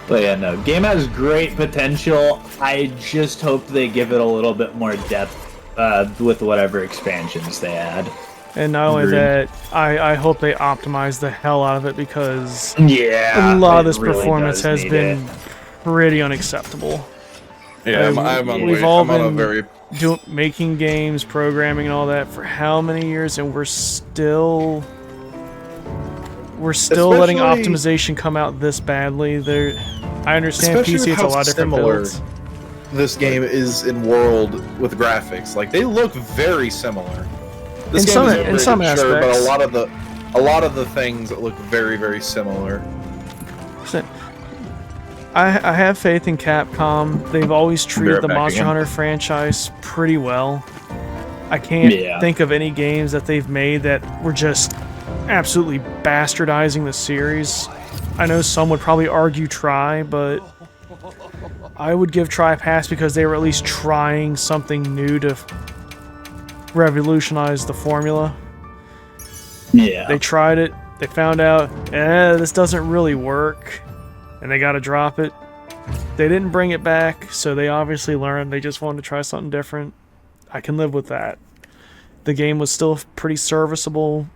S2: But yeah, no. Game has great potential. I just hope they give it a little bit more depth with whatever expansions they add.
S1: And not only
S3: Agreed.
S1: that, I hope they optimize the hell out of it because
S2: Yeah.
S1: a lot of
S2: it
S1: this
S2: really
S1: performance
S2: does
S1: has
S2: need
S1: been
S2: it.
S1: pretty unacceptable.
S3: Yeah, I'm on
S1: We've
S3: wait.
S1: all
S3: I'm on a
S1: been
S3: very...
S1: making games, programming, and all that for how many years, and we're still letting
S3: Especially-
S1: optimization come out this badly. I understand
S3: Especially
S1: PC;
S3: with
S1: it's a
S3: how
S1: lot of different
S3: similar
S1: builds.
S3: this game is in World with graphics. Like, they look very similar. This
S1: In
S3: game
S1: some-
S3: is
S1: in some
S3: upgraded, sure, but
S1: aspects.
S3: a lot of the things look very, very similar.
S1: I have faith in Capcom. They've always treated
S3: right
S1: the
S3: back
S1: Monster
S3: again.
S1: Hunter franchise pretty well. I can't
S2: Yeah.
S1: think of any games that they've made that were just absolutely bastardizing the series. I know some would probably argue Try, but I would give Try a pass because they were at least trying something new to revolutionize the formula.
S2: Yeah.
S1: They tried it, they found out, this doesn't really work, and they gotta drop it. They didn't bring it back, so they obviously learned they just wanted to try something different. I can live with that. The game was still pretty serviceable,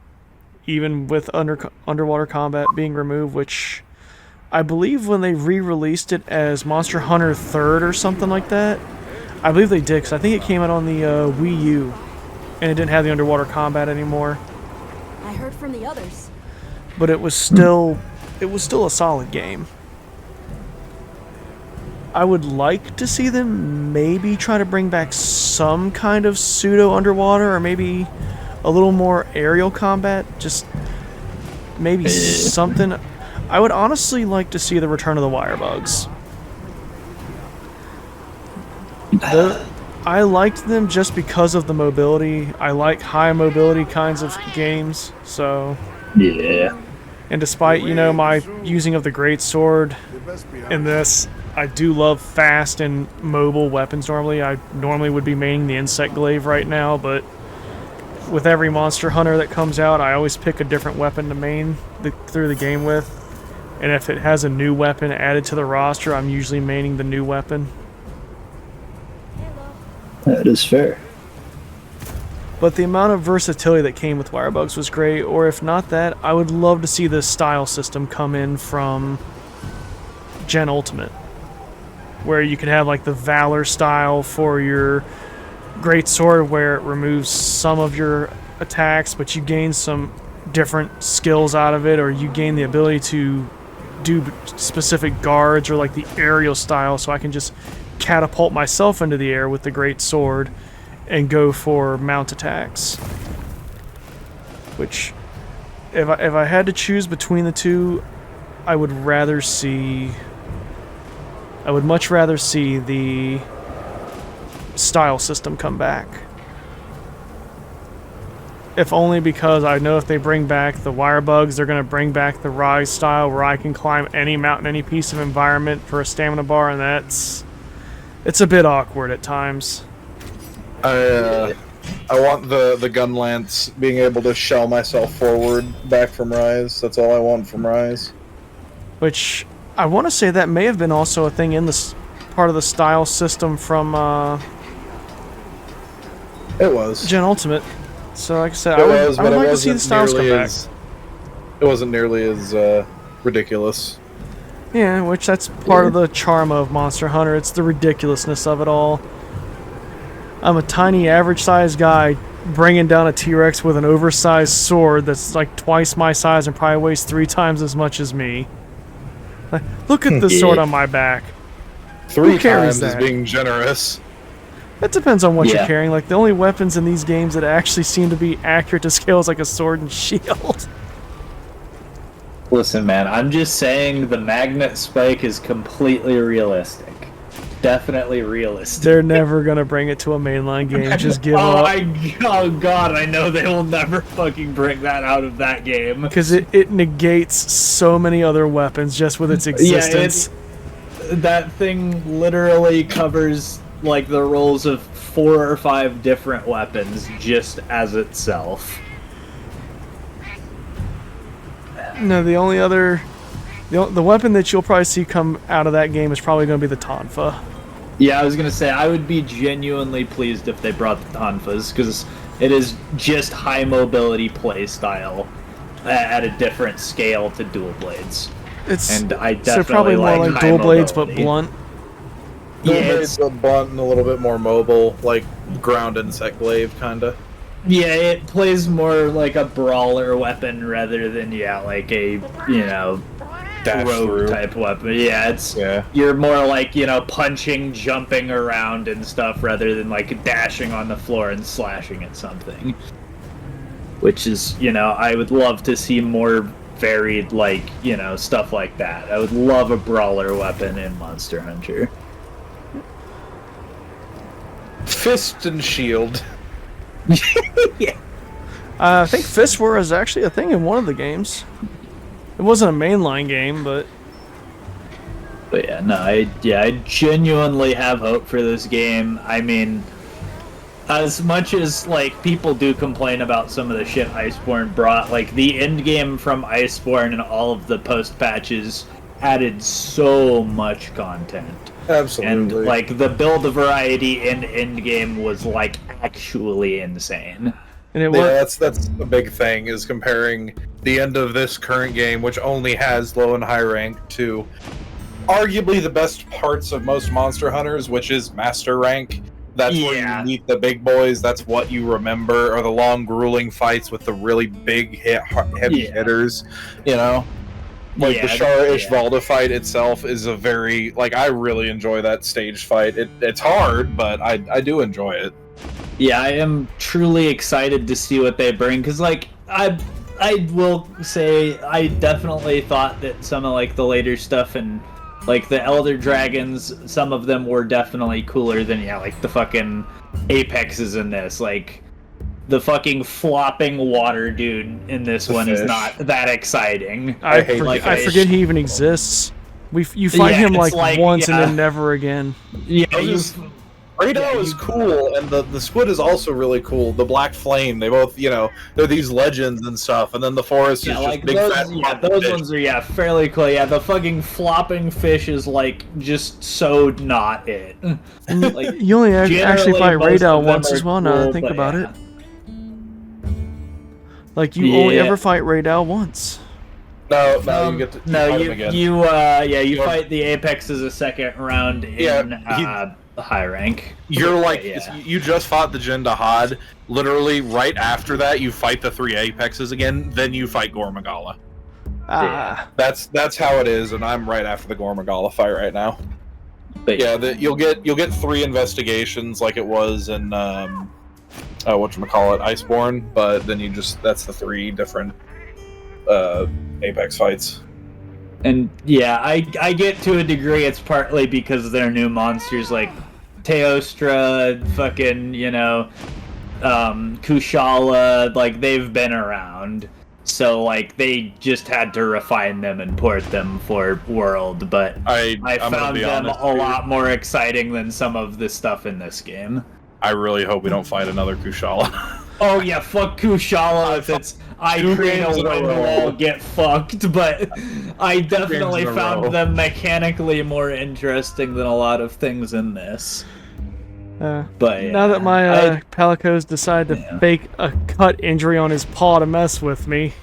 S1: even with underwater combat being removed, which I believe when they re-released it as Monster Hunter 3rd or something like that, I believe they did, because I think it came out on the Wii U, and it didn't have the underwater combat anymore.
S6: I heard from the others.
S1: But it was still a solid game. I would like to see them maybe try to bring back some kind of pseudo underwater, or maybe a little more aerial combat. Just maybe something. I would honestly like to see the return of the wire bugs. I liked them just because of the mobility. I like high mobility kinds of games, so.
S2: Yeah.
S1: And despite, my using of the greatsword in this, I do love fast and mobile weapons normally. I normally would be maining the insect glaive right now, but with every Monster Hunter that comes out, I always pick a different weapon to main through the game with. And if it has a new weapon added to the roster, I'm usually maining the new weapon.
S2: That is fair.
S1: But the amount of versatility that came with Wirebugs was great, or if not that, I would love to see the style system come in from Gen Ultimate, where you could have like the Valor style for your Greatsword, where it removes some of your attacks, but you gain some different skills out of it, or you gain the ability to do specific guards or like the aerial style, so I can just catapult myself into the air with the great sword and go for mount attacks. Which, if I had to choose between the two, I would much rather see the style system come back. If only because I know if they bring back the wire bugs, they're going to bring back the Rise style where I can climb any mountain, any piece of environment for a stamina bar, and it's a bit awkward at times.
S8: I want the gun lance being able to shell myself forward back from Rise. That's all I want from Rise.
S1: Which I want to say that may have been also a thing in this part of the style system from
S8: It was.
S1: Gen Ultimate. So like I said,
S8: It
S1: I
S8: was,
S1: would
S8: but
S1: like
S8: it
S1: to see the
S8: wasn't
S1: styles come
S8: nearly
S1: back.
S8: It wasn't nearly as ridiculous.
S1: Yeah, which that's part of the charm of Monster Hunter. It's the ridiculousness of it all. I'm a tiny, average-sized guy bringing down a T-Rex with an oversized sword that's like twice my size and probably weighs 3 times as much as me. Like, look at the sword on my back.
S8: 3
S1: carries
S8: times is
S1: that?
S8: being generous.
S1: It depends on what
S2: Yeah.
S1: you're carrying. Like, the only weapons in these games that actually seem to be accurate to scale is like a sword and shield.
S2: Listen, man, I'm just saying the magnet spike is completely realistic. Definitely realistic.
S1: They're never gonna bring it to a mainline game. Just give up.
S2: Oh god, I know they will never fucking bring that out of that game.
S1: Because it negates so many other weapons just with its existence.
S2: That thing literally covers like the roles of 4 or 5 different weapons just as itself.
S1: No, the only other... The weapon that you'll probably see come out of that game is probably going to be the Tonfa.
S2: Yeah, I was gonna say, I would be genuinely pleased if they brought the Tonfas, because it is just high mobility play style at a different scale to dual blades. And I definitely
S1: so probably more like
S2: high
S1: dual blades but
S2: mobility.
S1: blunt.
S2: Yeah,
S8: It's a blunt and a little bit more mobile, like ground insect glaive, kinda.
S2: yeah, it plays more like a brawler weapon rather than like a
S8: Dash
S2: rogue
S8: through.
S2: type weapon. Yeah, you're more like punching, jumping around and stuff rather than like dashing on the floor and slashing at something. Which is I would love to see more varied stuff like that. I would love a brawler weapon in Monster Hunter.
S8: Fist and shield.
S1: I think Fist War is actually a thing in one of the games. It wasn't a mainline game, but
S2: yeah, no, I genuinely have hope for this game. I mean, as much as people do complain about some of the shit Iceborne brought, the end game from Iceborne and all of the post patches added so much content.
S8: Absolutely.
S2: And the build variety in end game was actually insane.
S1: and it
S8: Yeah,
S1: was
S8: that's a big thing, is comparing the end of this current game, which only has low and high rank, to arguably the best parts of most Monster Hunters, which is Master Rank. That's where
S2: Yeah.
S8: you meet the big boys. That's what you remember, or the long, grueling fights with the really big, heavy
S2: Yeah.
S8: hitters. The Shara Ishvalda fight itself is a very I really enjoy that stage fight. It's hard, but I do enjoy it.
S2: Yeah, I am truly excited to see what they bring, because I will say I definitely thought that some of the later stuff and the Elder Dragons, some of them were definitely cooler than the fucking Apexes in this. The fucking flopping water dude in this
S8: The
S2: one is
S8: fish.
S2: not that exciting.
S1: I
S8: hate
S1: forget he even exists. You fight him
S2: it's
S1: once and
S2: yeah.
S1: then never again.
S2: Yeah,
S8: Radau is cool, and the squid is also really cool. The Black Flame, they both, they're these legends and stuff, and then the forest is just big
S2: those,
S8: fat
S2: those
S8: fish.
S2: ones are fairly cool. Yeah, the fucking flopping fish is just so not it.
S1: You only actually
S2: generally,
S1: fight
S2: most
S1: Radau
S2: of them
S1: once
S2: are
S1: as well, now that I
S2: cool,
S1: think
S2: but
S1: about
S2: yeah.
S1: it. You only
S2: Yeah.
S1: ever fight Radau once.
S8: No, you get to fight him again.
S2: you fight the Apex as a second round in
S8: Yeah,
S2: high rank.
S3: You're like,
S2: Yeah.
S3: you just fought the Jin Dahad. Literally, right after that, you fight the 3 Apexes again, then you fight Gormagala. That's how it is, and I'm right after the Gormagala fight right now.
S2: But
S3: Yeah, you'll get 3 investigations like it was in whatchamacallit, Iceborne, but then that's the 3 different Apex fights.
S2: And yeah, I get to a degree it's partly because they're new monsters like Teostra, fucking, Kushala, like they've been around. So like they just had to refine them and port them for World, but I
S3: I'm gonna
S2: found
S3: be
S2: them
S3: honest
S2: a
S3: with you.
S2: lot more exciting than some of the stuff in this game.
S3: I really hope we don't fight another Kushala.
S2: Oh yeah, fuck Kushala if it's I
S3: Two
S2: create
S3: games
S2: a
S3: in a
S2: win
S3: row.
S2: wall, get fucked, but I definitely
S3: in a row.
S2: found them mechanically more interesting than a lot of things in this. But yeah,
S1: Now that my
S2: I-
S1: Palicos decided to
S2: Yeah.
S1: bake a cut injury on his paw to mess with me,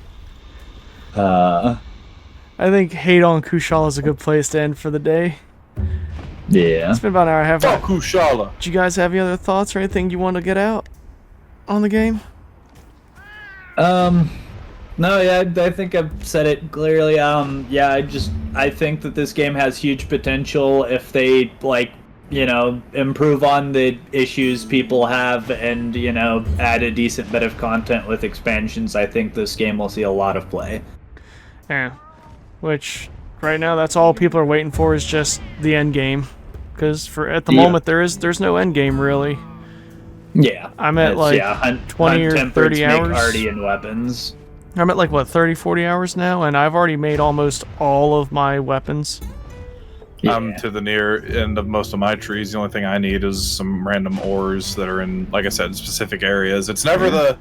S1: I think hate on Kushala is a good place to end for the day.
S2: yeah.
S1: It's been about an hour and a half.
S3: Fuck Kushala!
S1: Did you guys have any other thoughts or anything you want to get out on the game?
S2: No, yeah, I think I've said it clearly. Yeah, I think that this game has huge potential if they, improve on the issues people have and, add a decent bit of content with expansions. I think this game will see a lot of play.
S1: Yeah. Which, right now, that's all people are waiting for is just the end game. Because at the
S2: Yeah.
S1: moment, there's no end game, really.
S2: Yeah.
S1: I'm at,
S2: hunt
S1: 20 or
S2: tempered
S1: 30
S2: to make
S1: hours.
S2: Ardean weapons.
S1: I'm at 30, 40 hours now, and I've already made almost all of my weapons.
S3: I'm to the near end of most of my trees. The only thing I need is some random ores that are in, like I said, specific areas. It's never the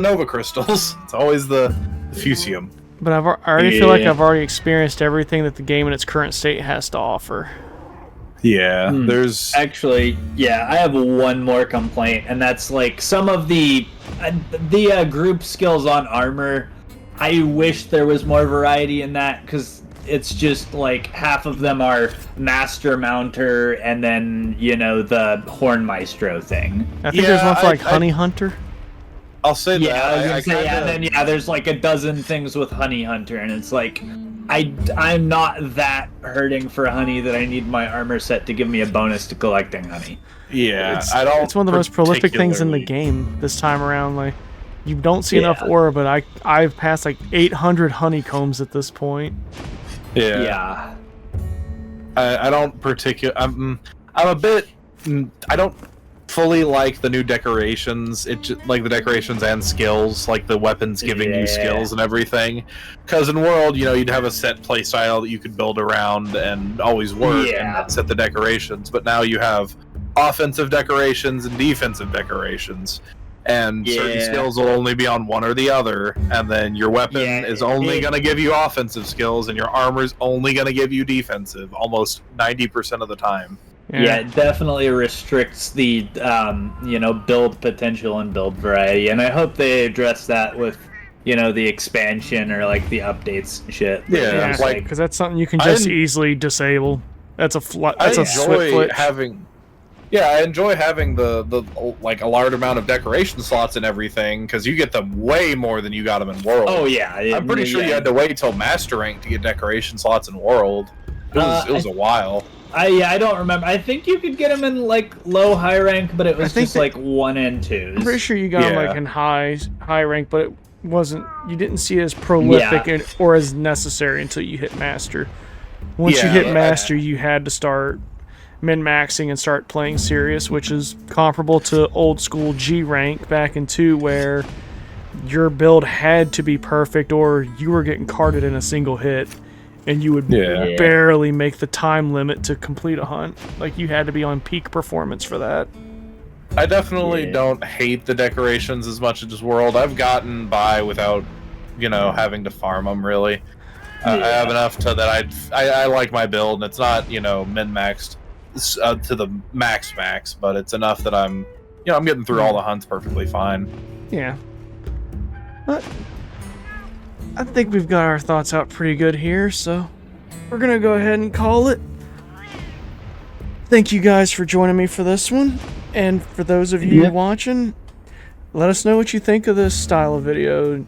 S3: Nova crystals. It's always the Fusium.
S1: But I already feel like
S2: Yeah.
S1: I've already experienced everything that the game in its current state has to offer.
S3: Yeah, there's
S2: Actually, yeah, I have one more complaint, and that's some of the group skills on armor. I wish there was more variety in that, because it's just half of them are Master Mounter, and then the Horn Maestro thing.
S1: I think
S3: Yeah,
S1: there's one for
S3: I-
S1: Honey Hunter.
S3: I'll say
S2: Yeah,
S3: that.
S2: I was gonna
S3: I
S2: say,
S3: kinda-
S2: and then there's a dozen things with Honey Hunter, and it's I'm not that hurting for honey that I need my armor set to give me a bonus to collecting honey.
S3: Yeah, I don't.
S1: It's one of the most prolific things in the
S3: particularly-
S1: game this time around. You don't see enough
S2: Yeah.
S1: ore, but I've passed 800 honeycombs at this point.
S3: Yeah,
S2: Yeah.
S3: I don't I'm a bit. I don't fully like the new decorations. Like the decorations and skills, like the weapons giving
S2: Yeah.
S3: you skills and everything. Because in World, you'd have a set play style that you could build around and always work
S2: Yeah.
S3: and not set the decorations. But now you have offensive decorations and defensive decorations. And certain
S2: Yeah.
S3: skills will only be on one or the other, and then your weapon
S2: Yeah,
S3: is only
S2: it-
S3: going to give you offensive skills, and your armor is only going to give you defensive, almost 90% of the time.
S2: Yeah, it definitely restricts the build potential and build variety, and I hope they address that with the expansion or the updates and shit.
S3: Yeah,
S2: It's
S3: like-
S1: Because that's something you can
S3: I
S1: just
S3: didn't-
S1: easily disable. That's a
S3: I
S1: that's a switch
S3: enjoy
S1: flip.
S3: having. Yeah, I enjoy having the a large amount of decoration slots and everything because you get them way more than you got them in World.
S2: Oh yeah,
S3: I'm pretty sure you had to wait till Master Rank to get decoration slots in World. It was a while.
S2: I don't remember. I think you could get them in low high rank, but it was
S1: think
S2: just
S1: that-
S2: 1 and 2s.
S1: I'm pretty sure you got 'em,
S3: Yeah.
S1: in high rank, but it wasn't. You didn't see it as prolific
S2: Yeah.
S1: or as necessary until you hit master. Once you
S3: Yeah,
S1: hit
S3: but-
S1: master, you had to start min-maxing and start playing serious, which is comparable to old school G rank back in 2, where your build had to be perfect or you were getting carded in a single hit, and you would
S3: Yeah.
S1: barely make the time limit to complete a hunt. You had to be on peak performance for that.
S3: I definitely
S2: Yeah.
S3: don't hate the decorations as much as World. I've gotten by without, having to farm them really. I have enough that I like my build, and it's not min-maxed to the max, but it's enough that I'm getting through all the hunts perfectly fine.
S1: Yeah. But I think we've got our thoughts out pretty good here, so we're gonna go ahead and call it. thank you guys for joining me for this one. And for those of you watching, let us know what you think of this style of video.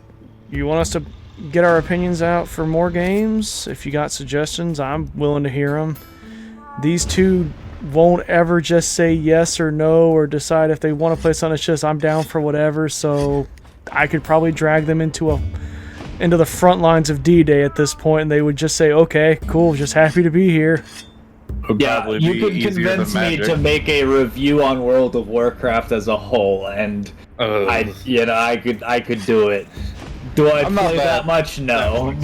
S1: You want us to get our opinions out for more games? If you got suggestions, I'm willing to hear them. These two won't ever just say yes or no or decide if they want to play something. It's just I'm down for whatever. So I could probably drag them into the front lines of D-Day at this point, and they would just say, "Okay, cool, just happy to be here."
S3: Would
S2: Yeah,
S3: probably
S2: you
S3: be
S2: could
S3: easier than
S2: convince me
S3: Magic.
S2: to make a review on World of Warcraft as a whole, and I could do it. Do I
S8: I'm not
S2: play that much? No,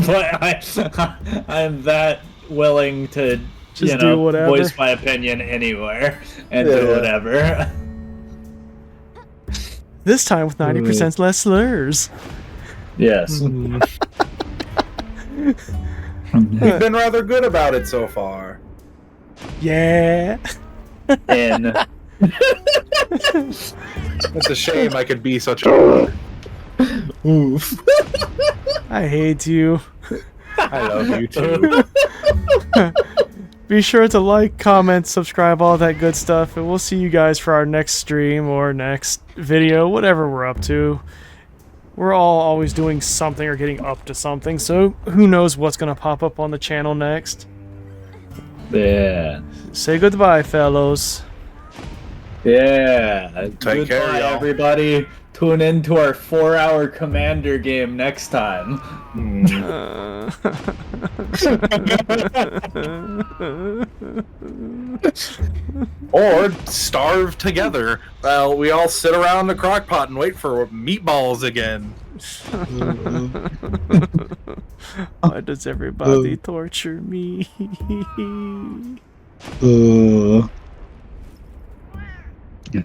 S2: but I'm that willing to
S1: Just do whatever.
S2: voice my opinion anywhere and do whatever.
S1: This time with 90% less slurs.
S2: Yes.
S8: We've been rather good about it so far.
S1: Yeah.
S2: And
S8: It's a shame I could be such a.
S1: I hate you.
S8: I love you too.
S1: Be sure to like, comment, subscribe, all that good stuff, and we'll see you guys for our next stream or next video, whatever we're up to. We're all always doing something or getting up to something, so who knows what's going to pop up on the channel next.
S2: yeah,
S1: Say goodbye, fellows.
S2: yeah.
S8: Take care,
S2: Goodbye,
S8: y'all.
S2: everybody. Tune in to our 4-hour Commander game next time.
S8: Or starve together. Well, we all sit around the crock pot and wait for meatballs again.
S1: Why does everybody torture me?
S2: Yeah.